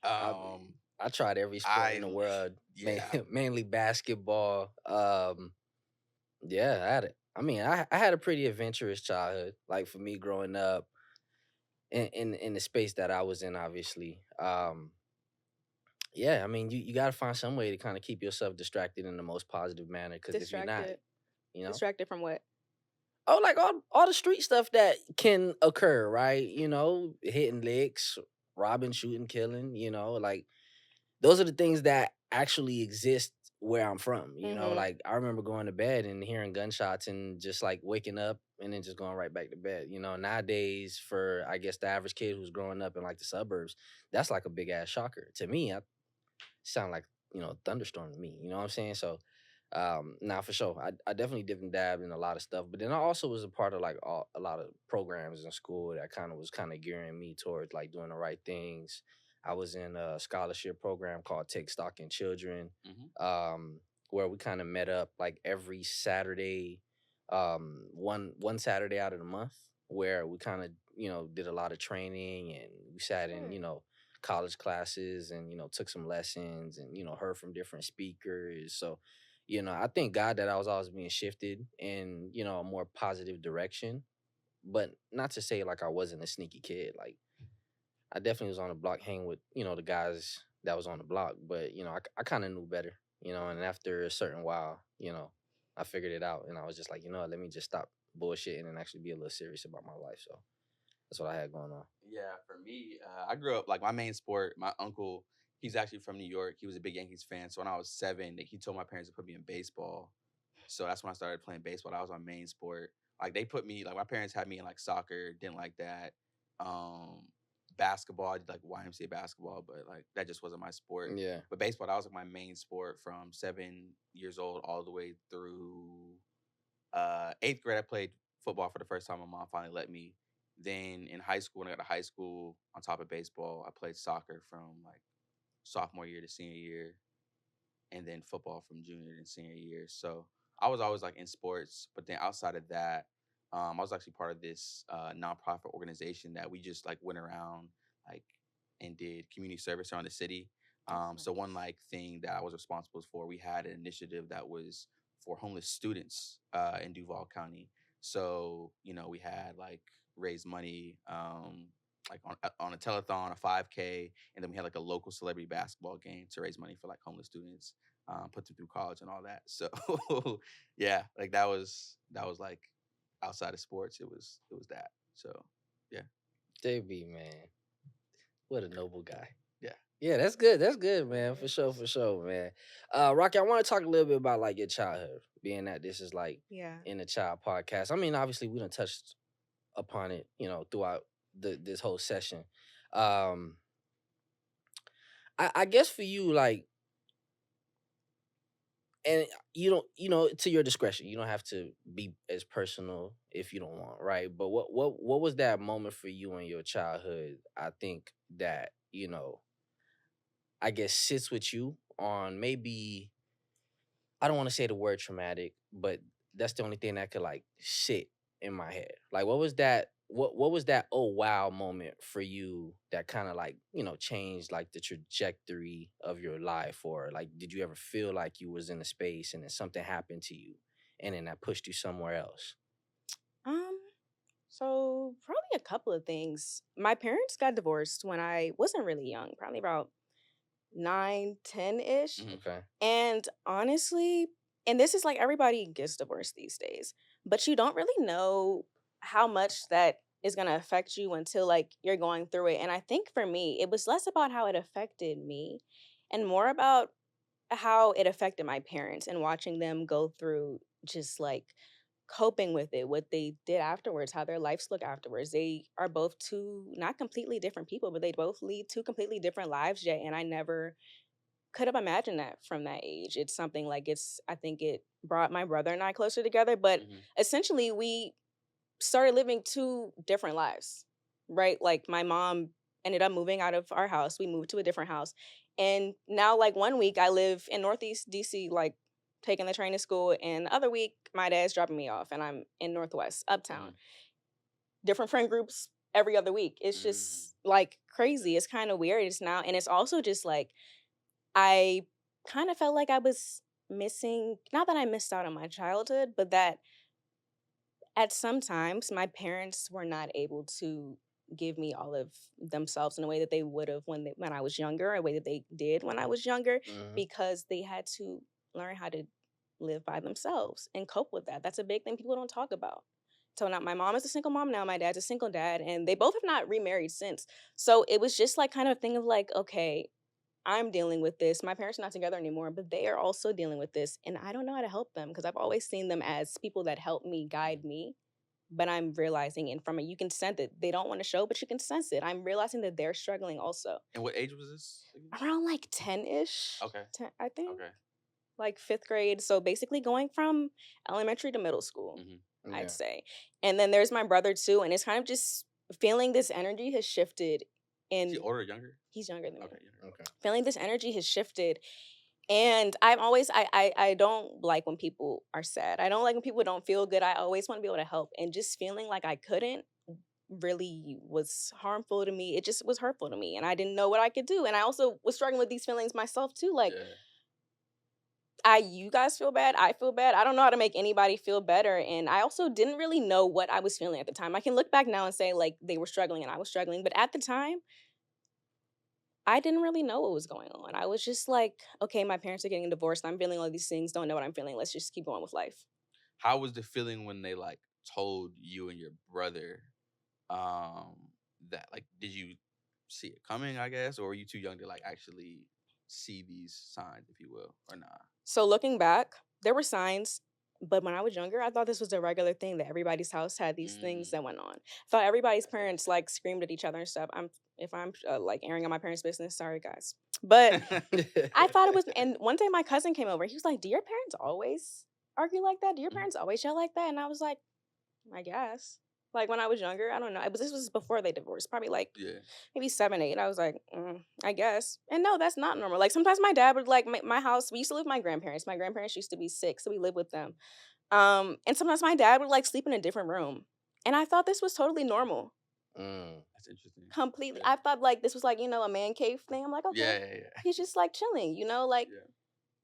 Speaker 2: I tried every sport in the world.
Speaker 1: Yeah.
Speaker 2: Mainly basketball. Yeah, I had it. I mean, I had a pretty adventurous childhood. Like for me growing up in the space that I was in, obviously. Yeah, I mean, you got to find some way to kind of keep yourself distracted in the most positive manner. Because if you're not,
Speaker 3: Distracted from what?
Speaker 2: oh, like all the street stuff that can occur, right? Hitting licks, robbing, shooting, killing. Like those are the things that actually exist where I'm from.
Speaker 3: Mm-hmm.
Speaker 2: Like I remember going to bed and hearing gunshots and just like waking up and then just going right back to bed. Nowadays for I guess the average kid who's growing up in like the suburbs, that's like a big ass shocker. To me, I sound like, a thunderstorm to me. You know what I'm saying? So now for sure, I definitely dipped and dabbed in a lot of stuff, but then I also was a part of like a lot of programs in school that kind of gearing me towards like doing the right things. I was in a scholarship program called Take Stock in Children,
Speaker 1: Mm-hmm.
Speaker 2: where we kind of met up like every Saturday, one Saturday out of the month, where we kind of did a lot of training and we sat in
Speaker 3: Hmm.
Speaker 2: college classes and took some lessons and heard from different speakers. So I thank God that I was always being shifted in a more positive direction, but not to say like I wasn't a sneaky kid. Like I definitely was on the block hanging with the guys that was on the block, but I kind of knew better. And after a certain while, I figured it out and I was just like, what, let me just stop bullshitting and actually be a little serious about my life. So that's what I had going on.
Speaker 1: Yeah, for me, I grew up like my main sport. My uncle, he's actually from New York. He was a big Yankees fan. So when I was 7, he told my parents to put me in baseball. So that's when I started playing baseball. That was my main sport. Like they put me, like my parents had me in like soccer, didn't like that. Um, Basketball, I did like YMCA basketball, but like that just wasn't my sport.
Speaker 2: Yeah.
Speaker 1: But baseball, that was like my main sport from 7 years old all the way through 8th grade. I played football for the first time. My mom finally let me. Then in high school, when I got to high school, on top of baseball, I played soccer from like sophomore year to senior year, and then football from junior and senior year. So I was always like in sports, but then outside of that, I was actually part of this nonprofit organization that we just like went around like and did community service around the city.
Speaker 3: That's
Speaker 1: So one
Speaker 3: nice.
Speaker 1: like thing that I was responsible for, we had an initiative that was for homeless students in Duval County. So we had like raise money. Like on a telethon, a 5K, and then we had like a local celebrity basketball game to raise money for like homeless students, put them through college and all that. So yeah, like that was like outside of sports, it was that. So yeah,
Speaker 2: JB, man. What a noble guy.
Speaker 1: yeah.
Speaker 2: Yeah, that's good. That's good, man. For sure,
Speaker 3: Yes.
Speaker 2: for sure, man. Rocky, I want to talk a little bit about like your childhood, being that this is like
Speaker 3: Yeah.
Speaker 2: in the child podcast. I mean, obviously we done touched upon it, throughout this whole session. Um, I guess for you, like, and you don't, to your discretion, you don't have to be as personal if you don't want, right? But what was that moment for you in your childhood? I think that I guess sits with you on maybe I don't want to say the word traumatic, but that's the only thing that could like sit in my head. Like what was that what was that oh wow moment for you that kind of like, changed like the trajectory of your life, or like did you ever feel like you was in a space and then something happened to you and then that pushed you somewhere else?
Speaker 3: Um, so probably a couple of things. My parents got divorced when I wasn't really young, probably about 9, 10-ish.
Speaker 1: Hmm.
Speaker 2: Okay.
Speaker 3: And honestly, and this is like everybody gets divorced these days, but you don't really know how much that is going to affect you until like you're going through it. And I think for me, it was less about how it affected me and more about how it affected my parents and watching them go through just like coping with it, what they did afterwards, how their lives look afterwards. They are both two not completely different people, but they both lead two completely different lives yet. And I never could have imagined that from that age. It's something like I think it brought my brother and I closer together, but
Speaker 1: Hmm.
Speaker 3: essentially we started living two different lives, right? Like my mom ended up moving out of our house. We moved to a different house. And now like one week I live in Northeast DC, like taking the train to school, and the other week my dad's dropping me off and I'm in Northwest, uptown.
Speaker 1: Hmm.
Speaker 3: Different friend groups every other week. It's
Speaker 1: Hmm.
Speaker 3: just like crazy. It's kind of weird. It's now, and it's also just like I kind of felt like I was missing, not that I missed out on my childhood, but that at some times my parents were not able to give me all of themselves in a way that they would have when I was younger, a way that they did when I was younger,
Speaker 2: Hmm.
Speaker 3: because they had to learn how to live by themselves and cope with that. That's a big thing people don't talk about. So now my mom is a single mom now, my dad's a single dad, and they both have not remarried since. So it was just like kind of a thing of like, okay, I'm dealing with this. My parents are not together anymore, but they are also dealing with this. And I don't know how to help them because I've always seen them as people that help me, guide me. But I'm realizing, and from it, you can sense it. They don't want to show, but you can sense it. I'm realizing that they're struggling also.
Speaker 1: And what age was this again?
Speaker 3: Around like 10-ish.
Speaker 1: Okay.
Speaker 3: 10, I think.
Speaker 1: Okay.
Speaker 3: Like 5th grade. So basically going from elementary to middle school,
Speaker 2: Yeah.
Speaker 3: I'd say. And then there's my brother too. And it's kind of just feeling this energy has shifted.
Speaker 1: Is he older or younger?
Speaker 3: He's younger than me.
Speaker 1: Okay. Younger.
Speaker 2: Okay.
Speaker 3: Feeling this energy has shifted. And I'm always I don't like when people are sad. I don't like when people don't feel good. I always want to be able to help. And just feeling like I couldn't really was harmful to me. It just was hurtful to me. And I didn't know what I could do. And I also was struggling with these feelings myself too. Like you guys feel bad, I feel bad. I don't know how to make anybody feel better. And I also didn't really know what I was feeling at the time. I can look back now and say like they were struggling and I was struggling. But at the time, I didn't really know what was going on. I was just like, okay, my parents are getting divorced. I'm feeling all these things. Don't know what I'm feeling. Let's just keep going with life.
Speaker 1: How was the feeling when they like told you and your brother that like did you see it coming, I guess, or were you too young to like actually see these signs, if you will, or not?
Speaker 3: So looking back, there were signs, but when I was younger, I thought this was a regular thing that everybody's house had these things that went on. I thought everybody's parents like screamed at each other and stuff. If I'm like airing on my parents' business, sorry guys, but I thought it was. And one day my cousin came over. He was like, "Do your parents always argue like that? Do your parents always yell like that?" And I was like, "I guess." Like when I was younger, I don't know. This was before they divorced, probably like maybe 7, 8. I was like, I guess. And no, that's not normal. Like sometimes my dad would like my house. We used to live with my grandparents. My grandparents used to be sick, so we lived with them. And sometimes my dad would like sleep in a different room, and I thought this was totally normal.
Speaker 1: That's interesting.
Speaker 3: Completely, I thought like this was like a man cave thing. I'm like, okay, he's just like chilling, like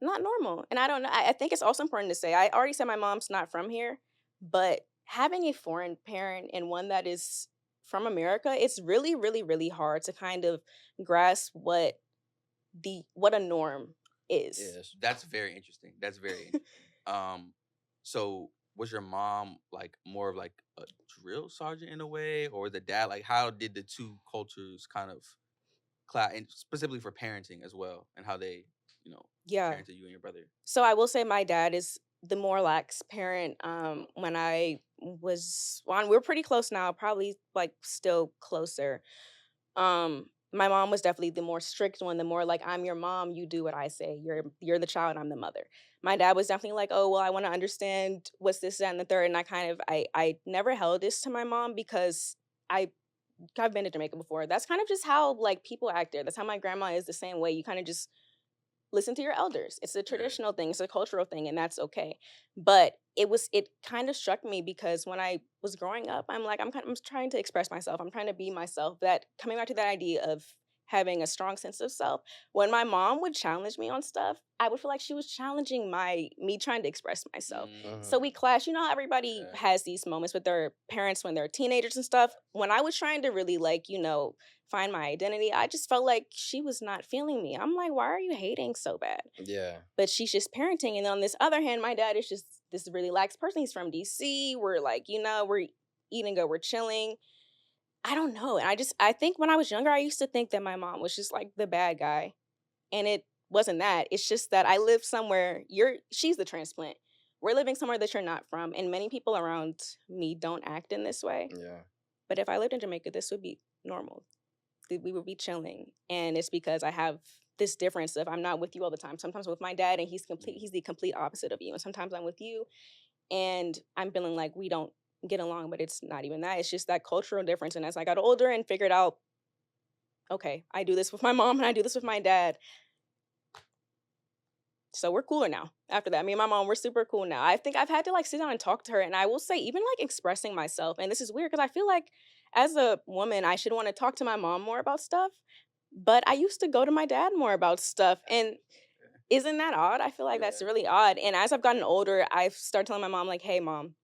Speaker 3: not normal. And I don't know. I think it's also important to say. I already said my mom's not from here, but having a foreign parent and one that is from America, it's really, really, really hard to kind of grasp what a norm is.
Speaker 2: Yes.
Speaker 1: That's very interesting. That's very interesting. So was your mom like more of like a drill sergeant in a way, or the dad? Like, how did the two cultures kind of clash, and specifically for parenting as well, and how they, parented you and your brother?
Speaker 3: So I will say my dad is the more lax parent. When I was we're pretty close now, probably like still closer. My mom was definitely the more strict one, the more like I'm your mom, you do what I say. You're the child, I'm the mother. My dad was definitely like, oh well, I want to understand what's this, that, and the third. And I kind of I never held this to my mom because I've been to Jamaica before. That's kind of just how like people act there. That's how my grandma is the same way. You kind of just listen to your elders. It's a traditional thing, it's a cultural thing, and that's okay. But it kind of struck me because when I was growing up, I'm like, I'm trying to express myself. I'm trying to be myself. That coming back to that idea of having a strong sense of self. When my mom would challenge me on stuff, I would feel like she was challenging me trying to express myself. So we clash. You know how everybody has these moments with their parents when they're teenagers and stuff. When I was trying to really like, find my identity, I just felt like she was not feeling me. I'm like, why are you hating so bad?
Speaker 2: Yeah.
Speaker 3: But she's just parenting. And on this other hand, my dad is just this really lax person. He's from DC. We're like, we're eating good, we're chilling. I don't know. And I think when I was younger, I used to think that my mom was just like the bad guy. And it wasn't that. It's just that I live somewhere, she's the transplant. We're living somewhere that you're not from. And many people around me don't act in this way.
Speaker 2: Yeah.
Speaker 3: But if I lived in Jamaica, this would be normal. We would be chilling. And it's because I have this difference of I'm not with you all the time. Sometimes I'm with my dad and he's the complete opposite of you. And sometimes I'm with you and I'm feeling like we don't get along, but it's not even that. It's just that cultural difference. And as I got older and figured out, okay, I do this with my mom and I do this with my dad. So we're cooler now. After that, me and my mom, we're super cool now. I think I've had to like sit down and talk to her. And I will say, even like expressing myself, and this is weird because I feel like as a woman, I should want to talk to my mom more about stuff. But I used to go to my dad more about stuff. And isn't that odd? I feel like that's really odd. And as I've gotten older, I've started telling my mom, like, hey, mom,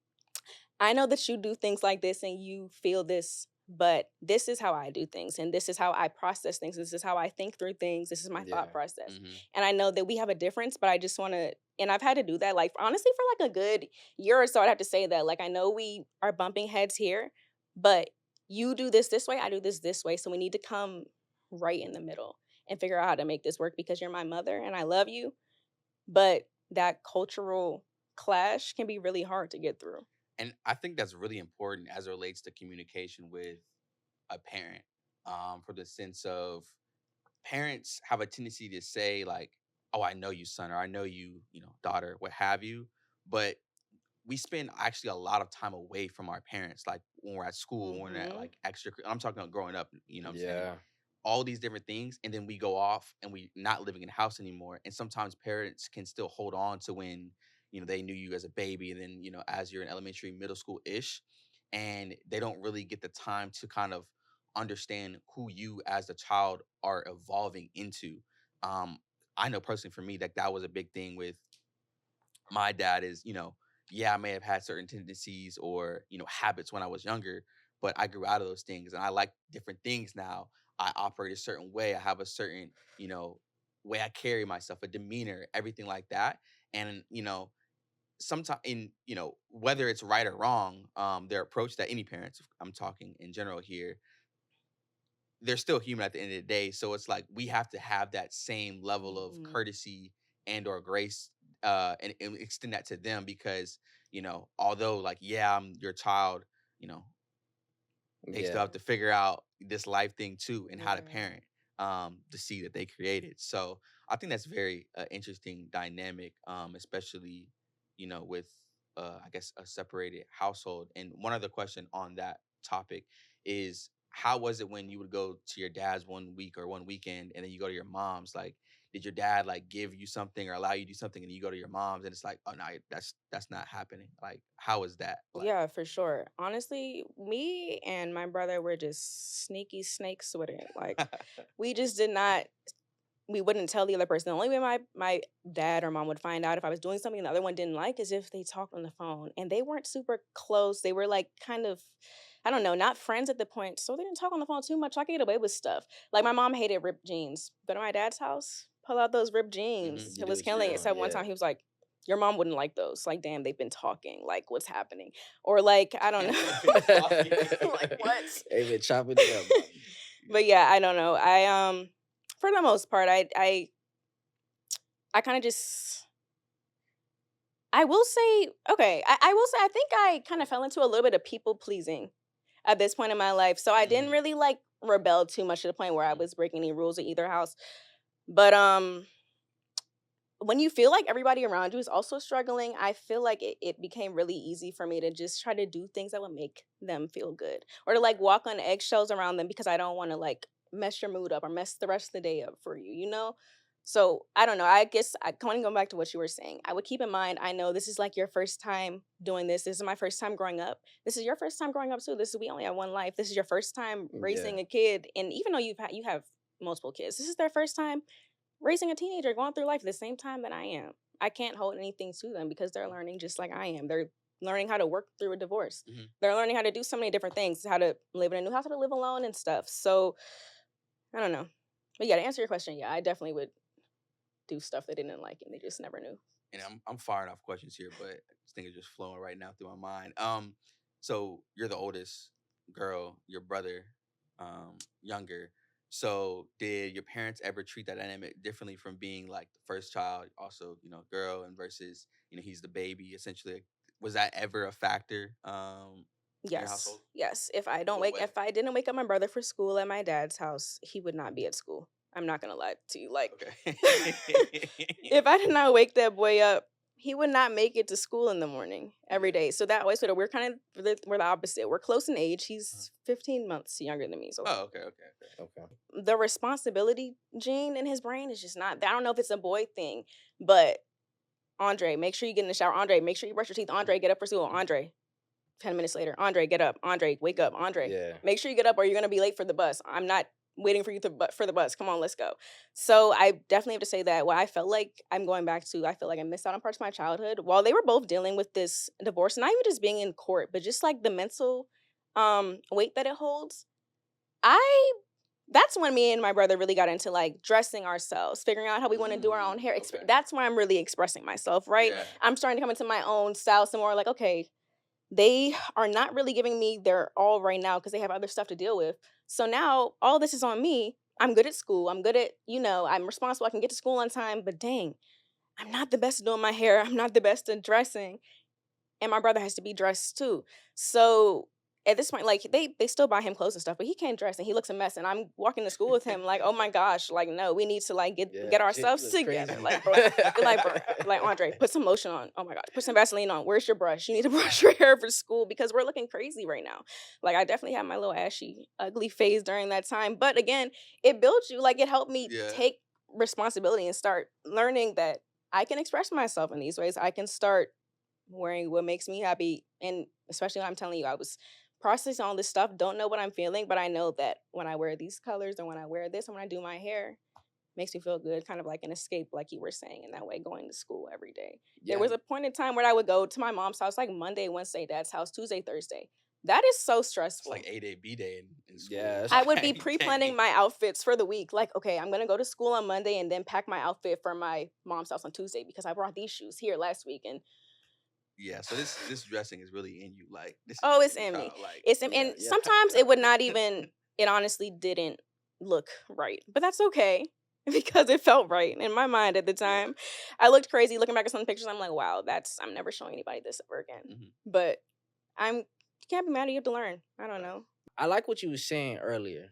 Speaker 3: I know that you do things like this and you feel this, but this is how I do things. And this is how I process things. This is how I think through things. This is my thought process.
Speaker 1: Mm-hmm.
Speaker 3: And I know that we have a difference, but I just want to, and I've had to do that, like, honestly, for like a good year or so, I'd have to say that, like, I know we are bumping heads here, but you do this way, I do this way. So we need to come right in the middle. and figure out how to make this work because you're my mother and I love you. But that cultural clash can be really hard to get through.
Speaker 1: And I think that's really important as it relates to communication with a parent, for the sense of parents have a tendency to say like, "Oh, I know you, son," or "I know you, daughter," what have you. But we spend actually a lot of time away from our parents, like when we're at school, when we're at
Speaker 3: Mm-hmm.
Speaker 1: like extra. I'm talking about growing up. What I'm saying,
Speaker 2: Yeah.
Speaker 1: all these different things, and then we go off and we not living in the house anymore. And sometimes parents can still hold on to when they knew you as a baby, and then as you're in elementary, middle school ish, and they don't really get the time to kind of understand who you as a child are evolving into. Um, I know personally for me that was a big thing with my dad is, yeah, I may have had certain tendencies or, habits when I was younger, but I grew out of those things and I like different things now. I operate a certain way. I have a certain, way I carry myself, a demeanor, everything like that. And, sometimes in, whether it's right or wrong, their approach that any parents, I'm talking in general here, they're still human at the end of the day. So it's like we have to have that same level of
Speaker 3: Mm-hmm.
Speaker 1: courtesy and or grace, and extend that to them because, although like, yeah, I'm your child, you know, they still
Speaker 2: Yeah.
Speaker 1: have to figure out this life thing too and how to
Speaker 3: Yeah.
Speaker 1: parent the seed that they created. So I think that's very interesting dynamic, especially with I guess a separated household. And one other question on that topic is, how was it when you would go to your dad's one week or one weekend and then you go to your mom's? Like, did your dad like give you something or allow you to do something and you go to your mom's and it's like, oh no, that's not happening? Like, how is that like?
Speaker 3: Yeah, for sure. Honestly, me and my brother were just sneaky snakes with it. Like, we just did not. We wouldn't tell the other person. The only way my dad or mom would find out if I was doing something the other one didn't like is if they talked on the phone. And they weren't super close. They were like kind of, I don't know, not friends at the point. So they didn't talk on the phone too much. I could get away with stuff. Like my mom hated ripped jeans. Go to my dad's house, pull out those ripped
Speaker 1: Hmm.
Speaker 3: jeans.
Speaker 2: You
Speaker 3: It
Speaker 2: do
Speaker 3: was
Speaker 2: what you
Speaker 3: killing.
Speaker 2: want.
Speaker 3: Except one
Speaker 2: Yeah.
Speaker 3: time he was like, your mom wouldn't like those. Like, damn, they've been talking. Like, what's happening? Or like, I don't
Speaker 1: They've been
Speaker 3: know.
Speaker 1: talking.
Speaker 3: Like what?
Speaker 2: They've been chopping it up, Bobby.
Speaker 3: But yeah, I don't know. For the most part, I kind of just I will say, okay, I will say I think I kind of fell into a little bit of people pleasing at this point in my life. So I didn't
Speaker 1: Mm,
Speaker 3: really like rebel too much to the point where I
Speaker 1: mhm.
Speaker 3: was breaking any rules at either house. But when you feel like everybody around you is also struggling, I feel like it became really easy for me to just try to do things that would make them feel good. Or to like walk on eggshells around them because I don't want to like mess your mood up or mess the rest of the day up for you, you know? So I don't know. I guess I kind of going back to what you were saying. I would keep in mind, I know this is like your first time doing this. This is my first time growing up. This is your first time growing up too. This is we only have one life. This is your first time
Speaker 2: Yeah.
Speaker 3: raising a kid. And even though you have multiple kids, this is their first time raising a teenager going through life at the same time that I am. I can't hold anything to them because they're learning just like I am. They're learning how to work through a divorce.
Speaker 1: Mhm.
Speaker 3: They're learning how to do so many different things, how to live in a new house, how to live alone and stuff. So I don't know. But yeah, to answer your question, yeah, I definitely would do stuff they didn't like and they just never knew.
Speaker 1: And I'm firing off questions here, but this thing is just flowing right now through my mind. So you're the oldest girl, your brother, younger. So did your parents ever treat that dynamic differently from being like the first child, also, girl, and versus, he's the baby essentially? Was that ever a factor in your
Speaker 3: Yes.
Speaker 1: household?
Speaker 3: Yes.
Speaker 1: What way?
Speaker 3: If I didn't wake up my brother for school at my dad's house, he would not be at school. I'm not gonna lie to you. Like
Speaker 1: Okay.
Speaker 3: if I did not wake that boy up, he would not make it to school in the morning every
Speaker 1: Yeah.
Speaker 3: day. So that way, sort of, we're kind of we're the opposite. We're close in age.
Speaker 1: Uh-huh.
Speaker 3: He's 15 months younger than me. So
Speaker 1: Oh, okay, okay, okay.
Speaker 2: Okay.
Speaker 3: the responsibility gene in his brain is just not. I don't know if it's a boy thing, but Andre, make sure you get in the shower. Andre, make sure you brush your teeth. Andre, get up for school. Andre, 10 minutes later. Andre, get up. Andre, wake up. Andre,
Speaker 2: Yeah.
Speaker 3: make sure you get up or you're going to be late for the bus. I'm not waiting for you for the bus. Come on, let's go. So I definitely have to say that what I felt like I'm going back to, I feel like I missed out on parts of my childhood while they were both dealing with this divorce, not even just being in court, but just like the mental weight that it holds. That's when me and my brother really got into like dressing ourselves, figuring out how we want to do our own hair.
Speaker 1: Okay.
Speaker 3: That's where I'm really expressing myself, right?
Speaker 1: Yeah.
Speaker 3: I'm starting to come into my own style some more. Like, okay, they are not really giving me their all right now because they have other stuff to deal with. So now all this is on me. I'm good at school. I'm good at, I'm responsible. I can get to school on time, but dang, I'm not the best at doing my hair. I'm not the best at dressing. And my brother has to be dressed too. So at this point, like they still buy him clothes and stuff, but he can't dress and he looks a mess. And I'm walking to school with him, like, oh my gosh, like no, we need to like
Speaker 2: Yeah,
Speaker 3: get
Speaker 2: shit
Speaker 3: ourselves
Speaker 2: looks
Speaker 3: together.
Speaker 2: crazy.
Speaker 3: Like, bro, like Andre, put some lotion on. Oh my gosh, put some Vaseline on. Where's your brush? You need to brush your hair for school because we're looking crazy right now. Like I definitely had my little ashy, ugly phase during that time. But again, it built you. Like it helped me
Speaker 1: Yeah.
Speaker 3: take responsibility and start learning that I can express myself in these ways. I can start wearing what makes me happy. And especially when I'm telling you, I was processing all this stuff, don't know what I'm feeling, but I know that when I wear these colors and when I wear this and when I do my hair, makes me feel good, kind of like an escape, like you were saying, in that way, going to school every day. There
Speaker 2: Yeah,
Speaker 3: was a point in time where I would go to my mom's house like Monday, Wednesday, dad's house, Tuesday, Thursday. That is so
Speaker 1: It's
Speaker 3: stressful.
Speaker 1: like A-Day, B-Day in school.
Speaker 2: Yeah, it's
Speaker 3: I would be
Speaker 1: Like,
Speaker 3: pre-planning
Speaker 1: dang.
Speaker 3: my outfits for the week. Like, okay, I'm gonna go to school on Monday and then pack my outfit for my mom's house on Tuesday because I brought these shoes here last week. And
Speaker 1: Yeah, so this dressing is really in you. Like this is
Speaker 3: oh, it's
Speaker 1: you,
Speaker 3: in me.
Speaker 1: like
Speaker 3: It's in,
Speaker 2: yeah,
Speaker 3: and
Speaker 2: yeah.
Speaker 3: sometimes it would not even. It honestly didn't look right, but that's okay because it felt right in my mind at the time. I looked crazy looking back at some pictures. I'm like, wow, I'm never showing anybody this ever again.
Speaker 1: Mhm.
Speaker 3: But you can't be mad. You have to learn. I don't know.
Speaker 2: I like what you were saying earlier,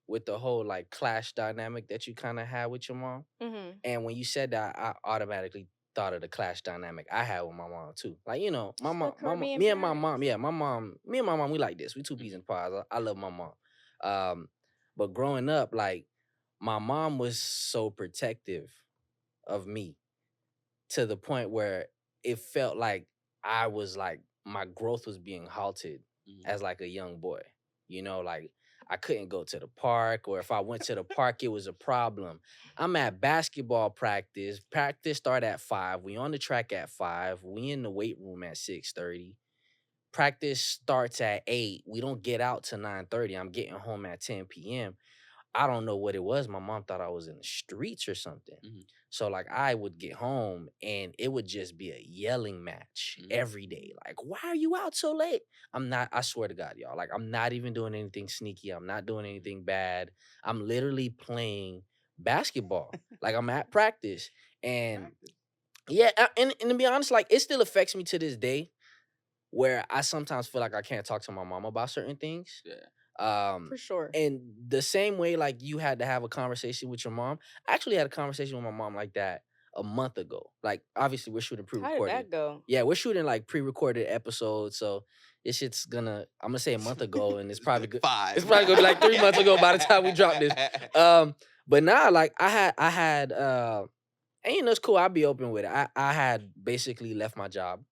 Speaker 2: with the whole like clash dynamic that you kind of had with your mom.
Speaker 3: Mm-hmm.
Speaker 2: And when you said that, I automatically thought of the clash dynamic I had with my mom too. Like, you know,
Speaker 3: Caribbean
Speaker 2: me and my
Speaker 3: parents.
Speaker 2: mom, yeah, me and my mom, we like this. We two peas in pies. I love my mom. But growing up, like, my mom was so protective of me to the point where it felt like I was like my growth was being halted
Speaker 1: Mhm.
Speaker 2: as like a young boy. You know, like I couldn't go to the park, or if I went to the park, it was a problem. I'm at basketball practice. Practice start at 5. We on the track at 5. We in the weight room at 6:30. Practice starts at 8. We don't get out to 9:30. I'm getting home at 10 p.m. I don't know what it was. My mom thought I was in the streets or something.
Speaker 1: Mhm.
Speaker 2: So like I would get home and it would just be a yelling match
Speaker 1: Mhm.
Speaker 2: every day. Like, why are you out so late? I'm not, I swear to God, y'all. Like, I'm not even doing anything sneaky. I'm not doing anything bad. I'm literally playing basketball. Like I'm at practice. And
Speaker 1: Practice.
Speaker 2: yeah, and to be honest, like it still affects me to this day where I sometimes feel like I can't talk to my mom about certain things.
Speaker 1: Yeah.
Speaker 3: For sure.
Speaker 2: And the same way like you had to have a conversation with your mom, I actually had a conversation with my mom like that a month ago. Like obviously we're shooting
Speaker 3: How did
Speaker 2: pre-recorded.
Speaker 3: that go?
Speaker 2: Yeah, we're shooting like pre-recorded episodes, so this shit's I'm gonna say a month ago, and it's probably good.
Speaker 1: 5.
Speaker 2: It's probably gonna be like 3 months ago by the time we drop this. But now like I had and you know it's cool. I'll be open with it. I had basically left my job.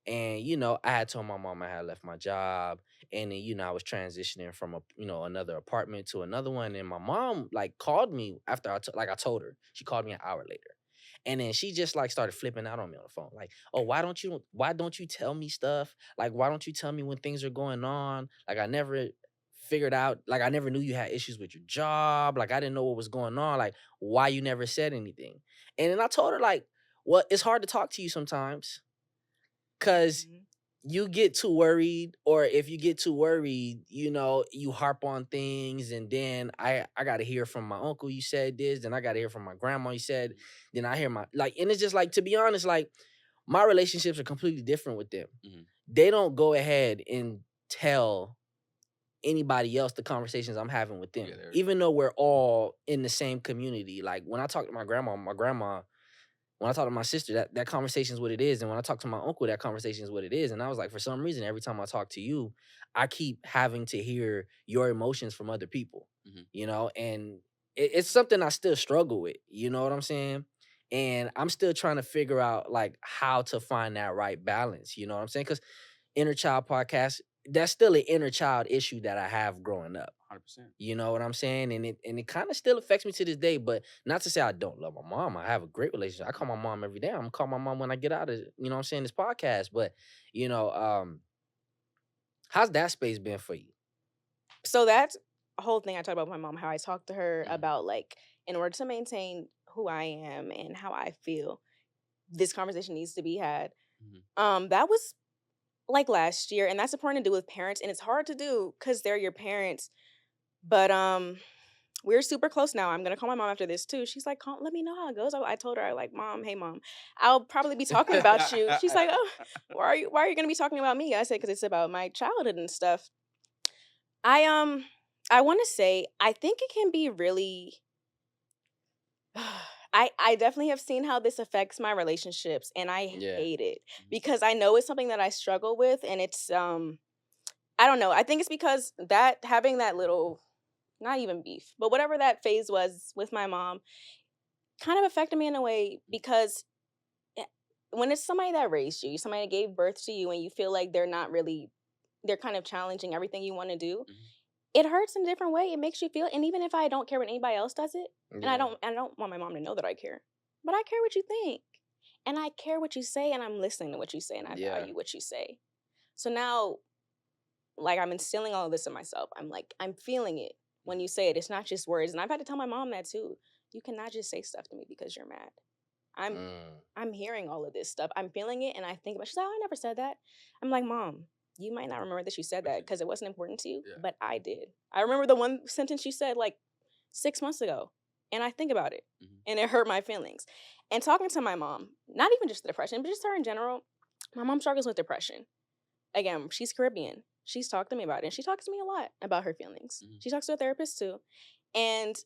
Speaker 2: And you know, I had told my mom I had left my job, and then you know I was transitioning from another apartment to another one. And my mom like called me after I told her. She called me an hour later, and then she just like started flipping out on me on the phone, like, "Oh, why don't you tell me stuff? Like, why don't you tell me when things are going on? Like, I never figured out. Like, I never knew you had issues with your job. Like, I didn't know what was going on. Like, why you never said anything?" And then I told her like, "Well, it's hard to talk to you sometimes." Cause
Speaker 3: Mhm.
Speaker 2: you get too worried, or if you get too worried, you know, you harp on things, and then I gotta hear from my uncle you said this, then I gotta hear from my grandma you said, then I hear my like, and it's just like, to be honest, like my relationships are completely different with them.
Speaker 1: Mhm.
Speaker 2: They don't go ahead and tell anybody else the conversations I'm having with them,
Speaker 1: Yeah, they're-
Speaker 2: even though we're all in the same community. Like when I talk to my grandma, when I talk to my sister, that conversation is what it is. And when I talk to my uncle, that conversation is what it is. And I was like, for some reason, every time I talk to you, I keep having to hear your emotions from other people,
Speaker 1: Mhm.
Speaker 2: you know? And it's something I still struggle with, you know what I'm saying? And I'm still trying to figure out like how to find that right balance, you know what I'm saying? Because Inner Child Podcast, that's still an inner child issue that I have growing up.
Speaker 1: 100%.
Speaker 2: You know what I'm saying? And it kind of still affects me to this day, but not to say I don't love my mom. I have a great relationship. I call my mom every day. I'm gonna call my mom when I get out of, you know what I'm saying, this podcast. But, you know, how's that space been for you?
Speaker 3: So that's a whole thing I talked about with my mom, how I talked to her
Speaker 1: Mhm.
Speaker 3: about like in order to maintain who I am and how I feel, this conversation needs to be had. That was like last year, and that's important to do with parents, and it's hard to do because they're your parents. But we're super close now. I'm gonna call my mom after this too. She's like, let me know how it goes. I told her, like, Mom, hey mom, I'll probably be talking about you. She's like, oh, why are you gonna be talking about me? I said, because it's about my childhood and stuff. I I want to say I think it can be really I definitely have seen how this affects my relationships, and I
Speaker 2: Yeah.
Speaker 3: hate it because I know it's something that I struggle with, and it's I don't know. I think it's because that having that little, not even beef, but whatever that phase was with my mom kind of affected me in a way because eh, when it's somebody that raised you, somebody that gave birth to you, and you feel like they're kind of challenging everything you want to do,
Speaker 1: Mhm.
Speaker 3: it hurts in a different way. It makes you feel, and even if I don't care what anybody else does it, and
Speaker 2: Yeah.
Speaker 3: I don't want my mom to know that I care, but I care what you think, and I care what you say, and I'm listening to what you say, and I
Speaker 2: Yeah.
Speaker 3: value what you say. So now, like, I'm instilling all of this in myself. I'm like, I'm feeling it when you say it. It's not just words, and I've had to tell my mom that too. You cannot just say stuff to me because you're mad. I'm
Speaker 2: Mm.
Speaker 3: I'm hearing all of this stuff. I'm feeling it, and I think about. She's like, oh, I never said that. I'm like, Mom, you might not remember that you said that because it wasn't important to you,
Speaker 1: Yeah.
Speaker 3: but I did. I remember the one sentence you said like 6 months ago, and I think about it, and it hurt my feelings. And talking to my mom, not even just depression, but just her in general. My mom struggles with depression. Again, she's Caribbean. She's talked to me about it, and she talks to me a lot about her feelings. She talks to a therapist too. And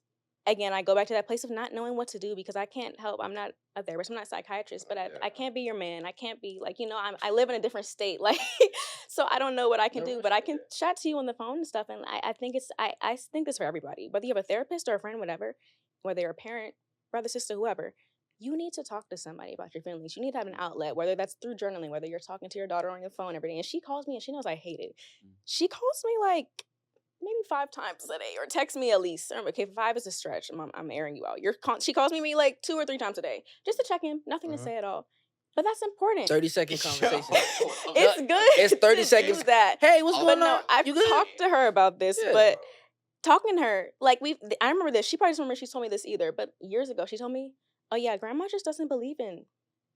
Speaker 3: again, I go back to that place of not knowing what to do because I can't help. I'm not a therapist. I'm not a psychiatrist, but I can't be your man. I can't be like, I live in a different state. Like, so I don't know what I can do, but I can chat to you on the phone and stuff. And I think I think this for everybody, whether you have a therapist or a friend, whatever, whether you're a parent, brother, sister, whoever, you need to talk to somebody about your feelings. You need to have an outlet, whether that's through journaling, whether you're talking to your daughter on your phone every day. And she calls me and she knows I hate it. She calls me like maybe 5 times a day or text me at least. Okay, 5 is a stretch. I'm airing you out. She calls me maybe like 2 or 3 times a day just to check in. Nothing to say at all. But that's important.
Speaker 2: 30-second conversation.
Speaker 3: It's good.
Speaker 2: It's 30
Speaker 3: to
Speaker 2: seconds.
Speaker 3: do that.
Speaker 2: Hey, what's
Speaker 3: But
Speaker 2: going
Speaker 3: no,
Speaker 2: on?
Speaker 3: I've
Speaker 2: You good?
Speaker 3: talked to her about this,
Speaker 2: Yeah.
Speaker 3: but talking to her, like I remember this. She probably doesn't remember she told me this either, but years ago she told me, "Oh yeah, grandma just doesn't believe in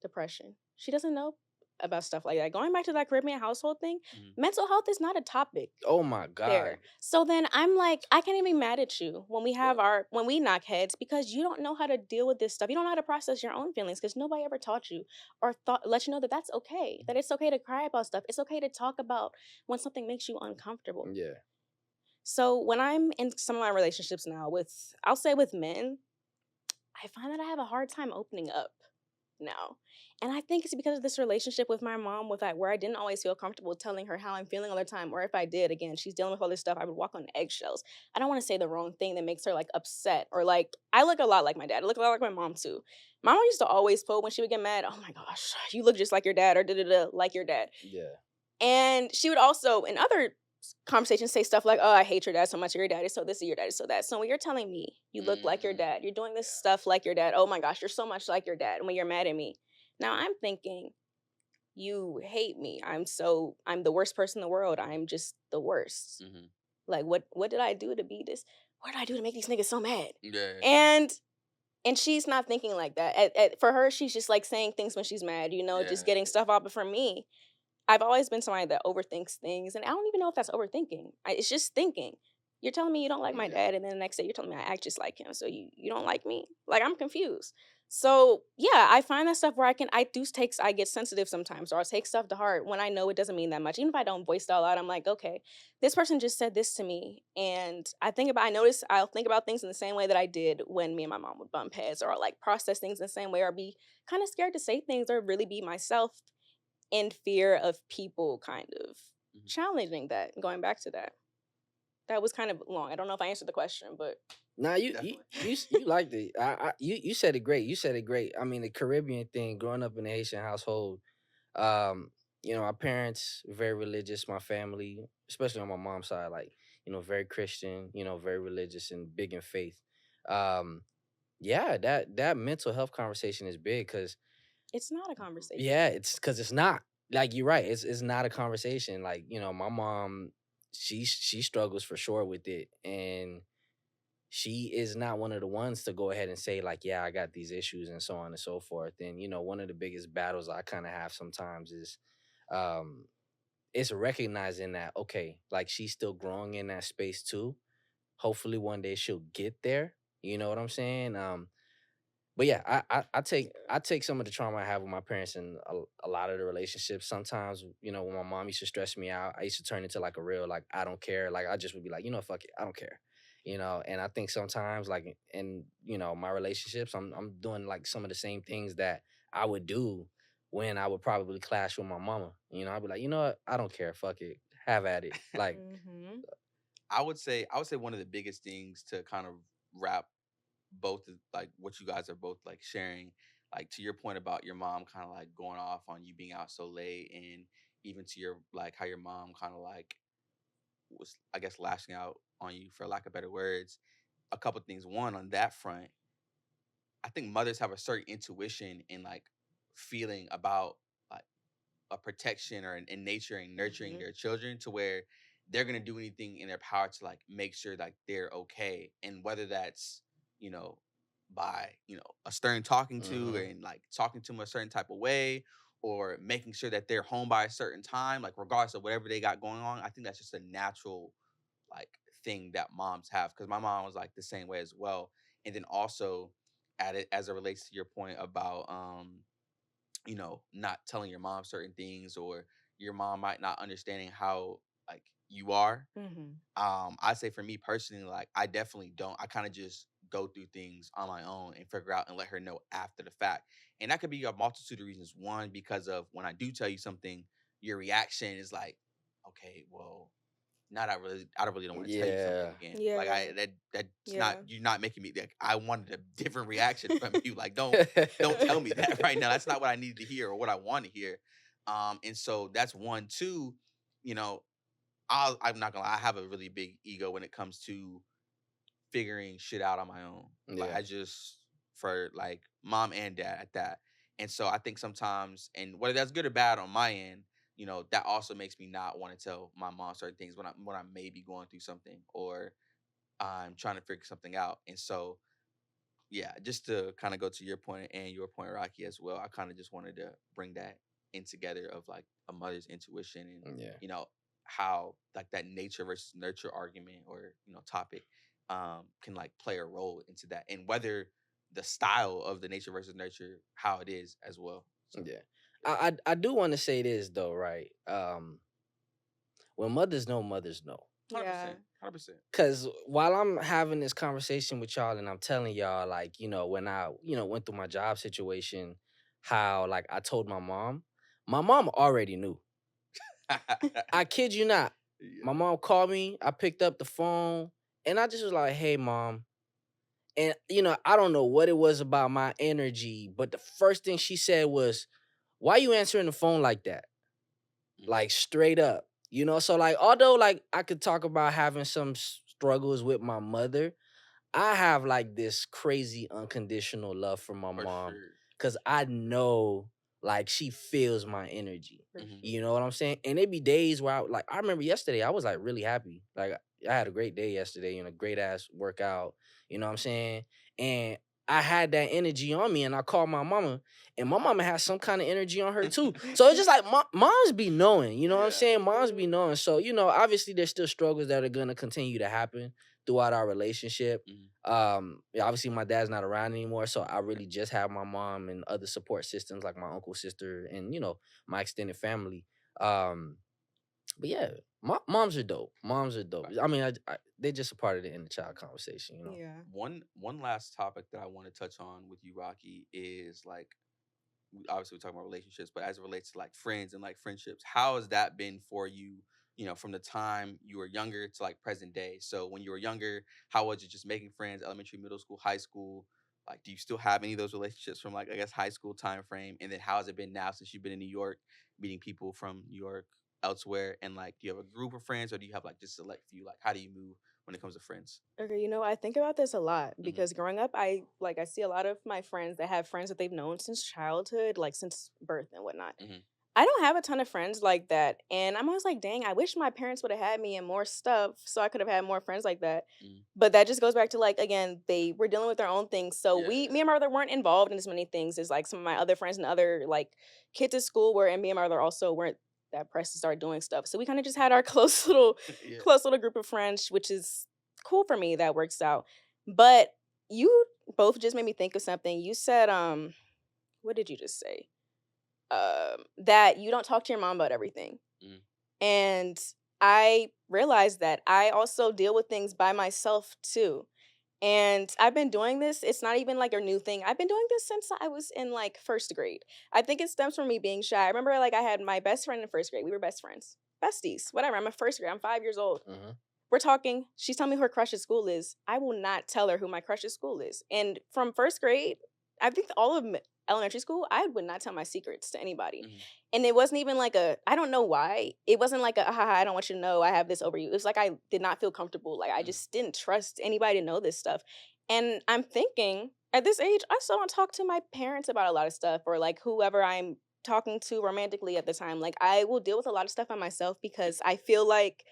Speaker 3: depression. She doesn't know about stuff like that." Going back to that Caribbean household thing, mental health is not a topic
Speaker 2: Oh my God.
Speaker 3: there. So then I'm like, I can't even be mad at you when we knock heads because you don't know how to deal with this stuff. You don't know how to process your own feelings because nobody ever taught you or let you know that that's okay. That it's okay to cry about stuff. It's okay to talk about when something makes you uncomfortable.
Speaker 2: Yeah.
Speaker 3: So when I'm in some of my relationships now I'll say with men, I find that I have a hard time opening up now. And I think it's because of this relationship with my mom where I didn't always feel comfortable telling her how I'm feeling all the time. Or if I did, again, she's dealing with all this stuff, I would walk on eggshells. I don't want to say the wrong thing that makes her like upset or like I look a lot like my dad. I look a lot like my mom too. My mom used to always quote when she would get mad, "Oh my gosh, you look just like your dad," or da da da like your dad.
Speaker 2: Yeah.
Speaker 3: And she would also, in other conversations, say stuff like, "Oh, I hate your dad so much. Your dad is so this, or your dad is so that." So when you're telling me you look like your dad, you're doing this stuff like your dad, oh my gosh, you're so much like your dad. And when you're mad at me, now I'm thinking, you hate me. I'm the worst person in the world. I'm just the worst. Like what did I do to be this? What did I do to make these niggas so mad?
Speaker 1: Yeah.
Speaker 3: And she's not thinking like that. For her, she's just like saying things when she's mad, just getting stuff out. But for me, I've always been somebody that overthinks things, and I don't even know if that's overthinking. It's just thinking. You're telling me you don't like my dad, and then the next day you're telling me I act just like him, so you don't like me? Like, I'm confused. So yeah, I find that stuff where I get sensitive sometimes, or I'll take stuff to heart when I know it doesn't mean that much. Even if I don't voice it out loud, I'm like, okay, this person just said this to me, and I'll think about things in the same way that I did when me and my mom would bump heads, or like process things in the same way, or be kind of scared to say things, or really be myself in fear of people kind of challenging that. Going back to that, that was kind of long. I don't know if I answered the question, but
Speaker 2: Nah, you liked it. You said it great. You said it great. I mean, the Caribbean thing, growing up in a Haitian household, um, our parents very religious. My family, especially on my mom's side, like very Christian. Very religious and big in faith. Um, yeah, that mental health conversation is big because
Speaker 3: it's not a conversation.
Speaker 2: yeah, it's because it's not like you're right. It's not a conversation. Like my mom, she struggles for sure with it, and she is not one of the ones to go ahead and say like, yeah, I got these issues and so on and so forth. And one of the biggest battles I kind of have sometimes is, it's recognizing that okay, like she's still growing in that space too, hopefully one day she'll get there. You know what I'm saying? But yeah, I take some of the trauma I have with my parents in a lot of the relationships. Sometimes, when my mom used to stress me out, I used to turn into like a real like I don't care. Like I just would be like, fuck it, I don't care. And I think sometimes like in my relationships, I'm doing like some of the same things that I would do when I would probably clash with my mama. I'd be like, you know what, I don't care, fuck it, have at it. Like,
Speaker 3: Mm-hmm.
Speaker 1: I would say one of the biggest things to kind of wrap like what you guys are both like sharing, like to your point about your mom kind of like going off on you being out so late, and even to your like how your mom kind of like was, I guess, lashing out on you, for lack of better words. A couple things. One, on that front, I think mothers have a certain intuition and like feeling about like a protection or in nature and nurturing
Speaker 3: Mm-hmm.
Speaker 1: their children, to where they're gonna do anything in their power to like make sure like they're okay. And whether that's, you know, by, a stern talking to,
Speaker 2: mm-hmm.
Speaker 1: and like talking to them a certain type of way, or making sure that they're home by a certain time, like regardless of whatever they got going on. I think that's just a natural like thing that moms have, because my mom was like the same way as well. And then also at it, as it relates to your point about not telling your mom certain things, or your mom might not understanding how like you are.
Speaker 3: Mm-hmm.
Speaker 1: I say for me personally, like I definitely don't. I kind of just go through things on my own and figure out and let her know after the fact. And that could be a multitude of reasons. One, because of when I do tell you something, your reaction is like, okay, well, not I really don't want to tell you something
Speaker 2: Yeah.
Speaker 1: again. Like
Speaker 3: Yeah.
Speaker 1: that's not,
Speaker 3: Yeah.
Speaker 1: you're not making me like, I wanted a different reaction from you. Like don't tell me that right now. That's not what I needed to hear or what I want to hear. And so that's one. Two, you know, I'm not gonna lie, I have a really big ego when it comes to figuring shit out on my own. Like
Speaker 2: Yeah.
Speaker 1: I just, for like mom and dad at that. And so I think sometimes, and whether that's good or bad on my end, that also makes me not want to tell my mom certain things when I may be going through something, or I'm trying to figure something out. And so yeah, just to kind of go to your point and your point, Rocky, as well. I kind of just wanted to bring that in together of like a mother's intuition, and
Speaker 2: Yeah.
Speaker 1: how like that nature versus nurture argument, or topic, can like play a role into that, and whether the style of the nature versus nurture, how it is as well. So
Speaker 2: Yeah.
Speaker 1: yeah.
Speaker 2: I do want to say this though, right? When mothers know.
Speaker 1: Hundred
Speaker 3: Yeah.
Speaker 1: percent, 100%.
Speaker 2: Cause while I'm having this conversation with y'all and I'm telling y'all, like, when I, went through my job situation, how like I told my mom already knew. I kid you not.
Speaker 1: Yeah.
Speaker 2: My mom called me, I picked up the phone, and I just was like, hey mom. And I don't know what it was about my energy, but the first thing she said was, why you answering the phone like that?
Speaker 1: Mm.
Speaker 2: Like straight up. So like although like I could talk about having some struggles with my mother, I have like this crazy unconditional love for my
Speaker 1: For
Speaker 2: mom
Speaker 1: sure.
Speaker 2: cuz I know like she feels my energy.
Speaker 3: For
Speaker 1: Mhm.
Speaker 2: You
Speaker 3: sure.
Speaker 2: know what I'm saying? And it be days where I remember yesterday I was like really happy. Like I had a great day yesterday, great ass workout, you know what I'm saying? And I had that energy on me and I called my mama and my mama has some kind of energy on her too. So it's just like moms be knowing, you know what I'm
Speaker 1: Yeah.
Speaker 2: saying? Moms be knowing. So, obviously there's still struggles that are going to continue to happen throughout our relationship.
Speaker 1: Mhm.
Speaker 2: Yeah, obviously my dad's not around anymore, so I really just have my mom and other support systems like my uncle, sister, and my extended family. Um, but yeah, moms are dope. Moms are dope. I mean, they're just a part of the inner child conversation.
Speaker 3: Yeah.
Speaker 1: One last topic that I want to touch on with you, Rocky, is like, obviously we're talking about relationships, but as it relates to like friends and like friendships, how has that been for you? From the time you were younger to like present day. So when you were younger, how was it just making friends, elementary, middle school, high school? Like, do you still have any of those relationships from like, I guess, high school time frame? And then how has it been now since you've been in New York, meeting people from New York, elsewhere? And like, do you have a group of friends, or do you have like just select few? Like, how do you move when it comes to friends?
Speaker 3: Okay, I think about this a lot
Speaker 1: Hmm.
Speaker 3: because growing up, I see a lot of my friends that have friends that they've known since childhood, like since birth and whatnot.
Speaker 1: Hmm.
Speaker 3: I don't have a ton of friends like that, and I'm always like, dang, I wish my parents would have had me and more stuff so I could have had more friends like that.
Speaker 1: Hmm.
Speaker 3: But that just goes back to like again, they were dealing with their own things, so
Speaker 1: Yeah.
Speaker 3: me and my brother weren't involved in as many things as like some of my other friends and other like kids at school were, and me and my brother also weren't that pressed to start doing stuff. So we kind of just had our
Speaker 1: Yeah.
Speaker 3: close little group of friends, which is cool for me. That works out. But you both just made me think of something. You said, what did you just say? That you don't talk to your mom about everything.
Speaker 2: Mm.
Speaker 3: And I realized that I also deal with things by myself too. And I've been doing this. It's not even like a new thing. I've been doing this since I was in like first grade. I think it stems from me being shy. I remember like I had my best friend in first grade. We were best friends, besties, whatever. I'm in first grade. I'm 5 years old.
Speaker 2: Mm-hmm.
Speaker 3: We're talking. She's telling me who her crush at school is. I will not tell her who my crush at school is. And from first grade, I think all of elementary school, I would not tell my secrets to anybody.
Speaker 2: Mm-hmm.
Speaker 3: And it wasn't even like I don't know why. It wasn't like haha, I don't want you to know I have this over you. It was like I did not feel comfortable. Like I just didn't trust anybody to know this stuff. And I'm thinking at this age, I still don't talk to my parents about a lot of stuff or like whoever I'm talking to romantically at the time. Like I will deal with a lot of stuff by myself because I feel like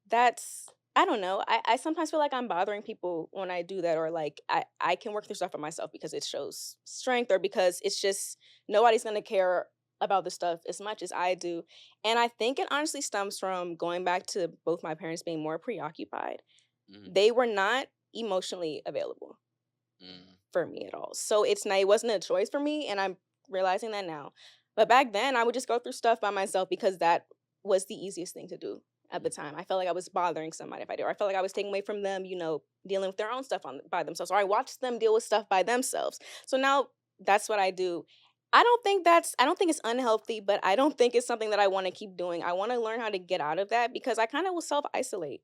Speaker 3: that's I don't know. I sometimes feel like I'm bothering people when I do that, or like I can work through stuff for myself because it shows strength, or because it's just nobody's gonna care about the stuff as much as I do. And I think it honestly stems from going back to both my parents being more preoccupied.
Speaker 2: Mm-hmm.
Speaker 3: They were not emotionally available for me at all. So it wasn't a choice for me, and I'm realizing that now. But back then I would just go through stuff by myself because that was the easiest thing to do at the time. I felt like I was bothering somebody if I did. Or I felt like I was taking away from them, dealing with their own stuff by themselves. Or I watched them deal with stuff by themselves. So now that's what I do. I don't think it's unhealthy, but I don't think it's something that I want to keep doing. I want to learn how to get out of that because I kind of will self-isolate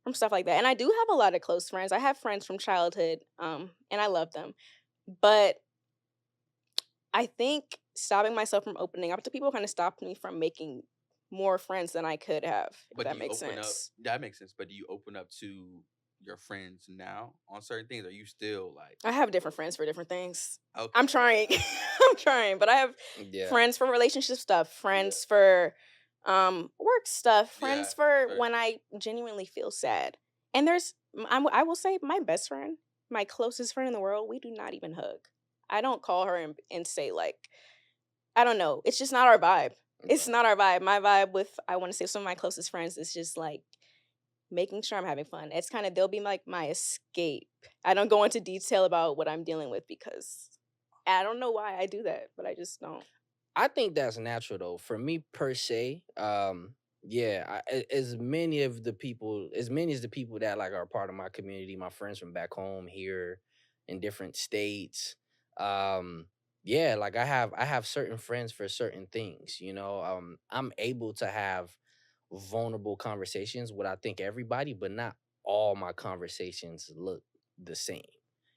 Speaker 3: from stuff like that. And I do have a lot of close friends. I have friends from childhood, and I love them. But I think stopping myself from opening up to people kind of stopped me from making more friends than I could have, if
Speaker 1: But do
Speaker 3: that
Speaker 1: you
Speaker 3: makes
Speaker 1: open up?
Speaker 3: sense.
Speaker 1: That makes sense. But do you open up to your friends now on certain things? Or are you still like
Speaker 3: I have different friends for different things.
Speaker 1: okay?
Speaker 3: I'm trying. I'm trying, but I have
Speaker 2: Yeah.
Speaker 3: friends for relationship stuff, friends for work stuff, friends for
Speaker 1: sure.
Speaker 3: when I genuinely feel sad. And I will say my best friend, my closest friend in the world, we do not even hug. I don't call her and say like, I don't know. It's just not our vibe. It's not our vibe. My vibe with, I want to say, some of my closest friends is just like making sure I'm having fun. It's kind of, they'll be like my escape. I don't go into detail about what I'm dealing with because I don't know why I do that, but I just don't.
Speaker 2: I think that's natural though. For me per se, as many as the people that like are part of my community, my friends from back home here in different states, like I have certain friends for certain things. I'm able to have vulnerable conversations with I think everybody, but not all my conversations look the same.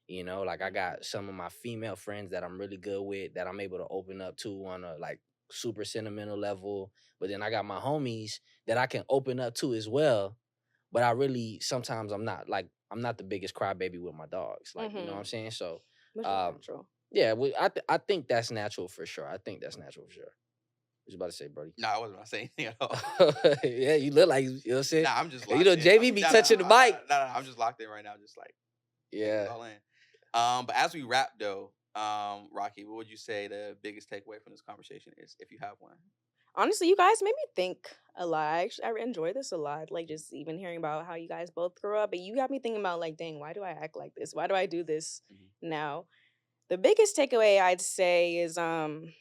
Speaker 2: Like I got some of my female friends that I'm really good with that I'm able to open up to on a like super sentimental level. But then I got my homies that I can open up to as well. But I really sometimes I'm not the biggest crybaby with my dogs. Like, you know what I'm saying? So
Speaker 3: Which is natural.
Speaker 2: yeah, I think that's natural for sure. I think that's natural for sure. What you about to say, Brody?
Speaker 1: No, I wasn't about to say anything at all.
Speaker 2: Yeah, you look like, you know what I'm saying?
Speaker 1: Nah, I'm just
Speaker 2: And
Speaker 1: locked in.
Speaker 2: JB be touching the mic.
Speaker 1: No, I'm just locked in right now, just like taking it
Speaker 2: Yeah.
Speaker 1: all in. But as we wrap though, Rocky, what would you say the biggest takeaway from this conversation is, if you have one?
Speaker 3: Honestly, you guys made me think a lot. I enjoy this a lot. Like just even hearing about how you guys both grew up, but you got me thinking about like, dang, why do I act like this? Why do I do this now? The biggest takeaway I'd say is kind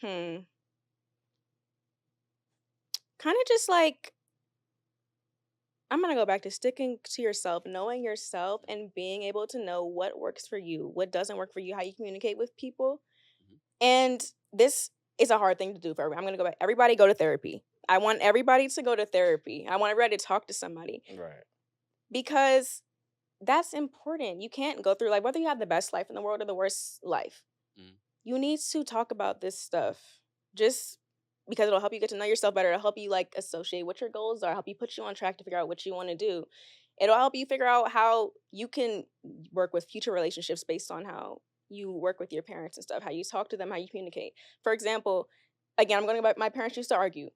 Speaker 3: of just like, I'm going to go back to sticking to yourself, knowing yourself and being able to know what works for you, what doesn't work for you, how you communicate with people. And this is a hard thing to do for everybody. I'm going to go back. Everybody go to therapy. I want everybody to go to therapy. I want everybody to talk to somebody.
Speaker 2: Right.
Speaker 3: Because that's important. You can't go through, like, whether you have the best life in the world or the worst life, you need to talk about this stuff. Just because it'll help you get to know yourself better. It'll help you like associate what your goals are, help you put you on track to figure out what you want to do. It'll help you figure out how you can work with future relationships based on how you work with your parents and stuff, how you talk to them, how you communicate. For example, again, I'm going back, my parents used to argue.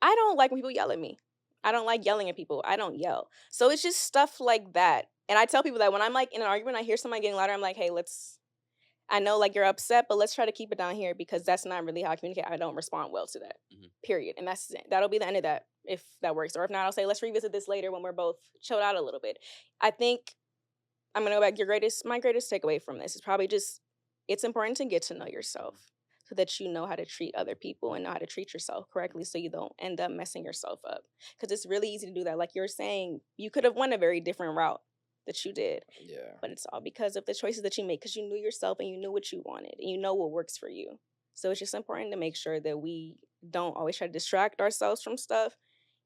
Speaker 3: I don't like when people yell at me. I don't like yelling at people. I don't yell. So it's just stuff like that. And I tell people that when I'm like in an argument, I hear somebody getting louder, I'm like, hey, I know like you're upset, but let's try to keep it down here because that's not really how I communicate. I don't respond well to that. Period. And that'll be the end of that if that works. Or if not, I'll say let's revisit this later when we're both chilled out a little bit. I think I'm gonna go back. My greatest takeaway from this is probably just it's important to get to know yourself so that you know how to treat other people and know how to treat yourself correctly so you don't end up messing yourself up. Because it's really easy to do that. Like you're saying, you could have won a very different route that you did.
Speaker 2: Yeah.
Speaker 3: But it's all because of the choices that you make, because you knew yourself and you knew what you wanted and you know what works for you. So it's just important to make sure that we don't always try to distract ourselves from stuff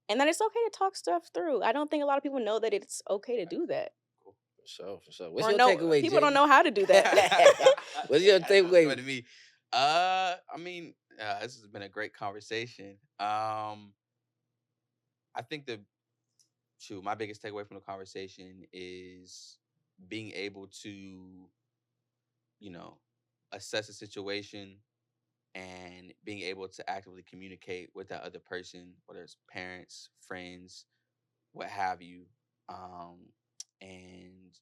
Speaker 3: and that it's okay to talk stuff through. I don't think a lot of people know that it's okay to do that.
Speaker 2: For sure. What's
Speaker 3: Or
Speaker 2: your
Speaker 3: no,
Speaker 2: takeaway,
Speaker 3: people don't
Speaker 2: Jay?
Speaker 3: know how to do that.
Speaker 2: What's your takeaway?
Speaker 1: To me, I mean, this has been a great conversation. I think my biggest takeaway from the conversation is being able to, you know, assess a situation and being able to actively communicate with that other person, whether it's parents, friends, what have you, and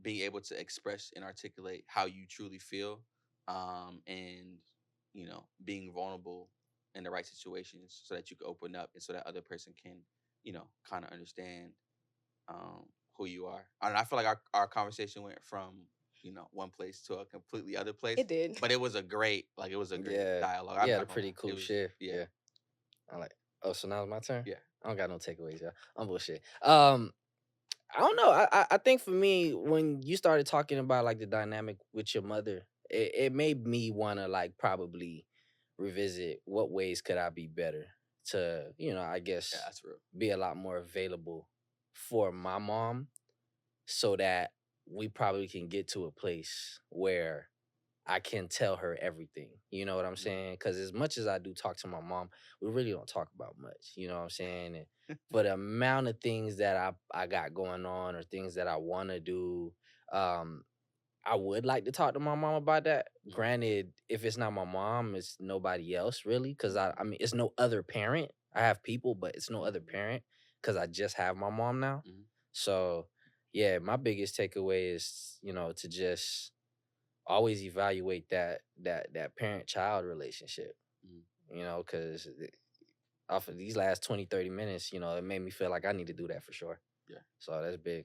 Speaker 1: being able to express and articulate how you truly feel, and being vulnerable in the right situations so that you can open up and so that other person can kind of understand who you are. And I feel like our conversation went from one place to a completely other place.
Speaker 3: It did.
Speaker 1: But it was a great dialogue.
Speaker 2: Yeah, a pretty cool shift. Yeah. I like. Oh, so now it's my turn?
Speaker 1: Yeah.
Speaker 2: I don't got no takeaways, y'all. I'm bullshit. I don't know. I think for me, when you started talking about like the dynamic with your mother, it made me want to like probably revisit what ways could I be better to, I guess
Speaker 1: that's real.
Speaker 2: Be a lot more available for my mom so that we probably can get to a place where I can tell her everything. You know what I'm saying? Because as much as I do talk to my mom, we really don't talk about much. You know what I'm saying? And for the amount of things that I got going on or things that I want to do, I would like to talk to my mom about that. Granted, if it's not my mom, it's nobody else really. Because I mean, it's no other parent. I have people, but it's no other parent because I just have my mom now. So, yeah, my biggest takeaway is, to just always evaluate that parent-child relationship, because off of these last 20-30 minutes, it made me feel like I need to do that for sure.
Speaker 1: Yeah.
Speaker 2: So that's big.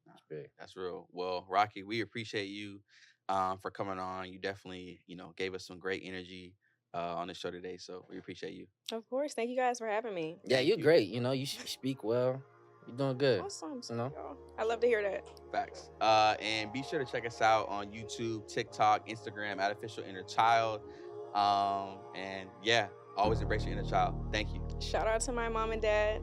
Speaker 2: That's big.
Speaker 1: That's real. Well, Rocky, we appreciate you for coming on. You definitely, gave us some great energy on the show today. So we appreciate you.
Speaker 3: Of course. Thank you guys for having me.
Speaker 2: Yeah, you're great. You speak well. You're doing good.
Speaker 3: Awesome. I love to hear that.
Speaker 1: Facts. And be sure to check us out on YouTube, TikTok, Instagram at Official Inner Child. And yeah, always embrace your inner child. Thank you.
Speaker 3: Shout out to my mom and dad.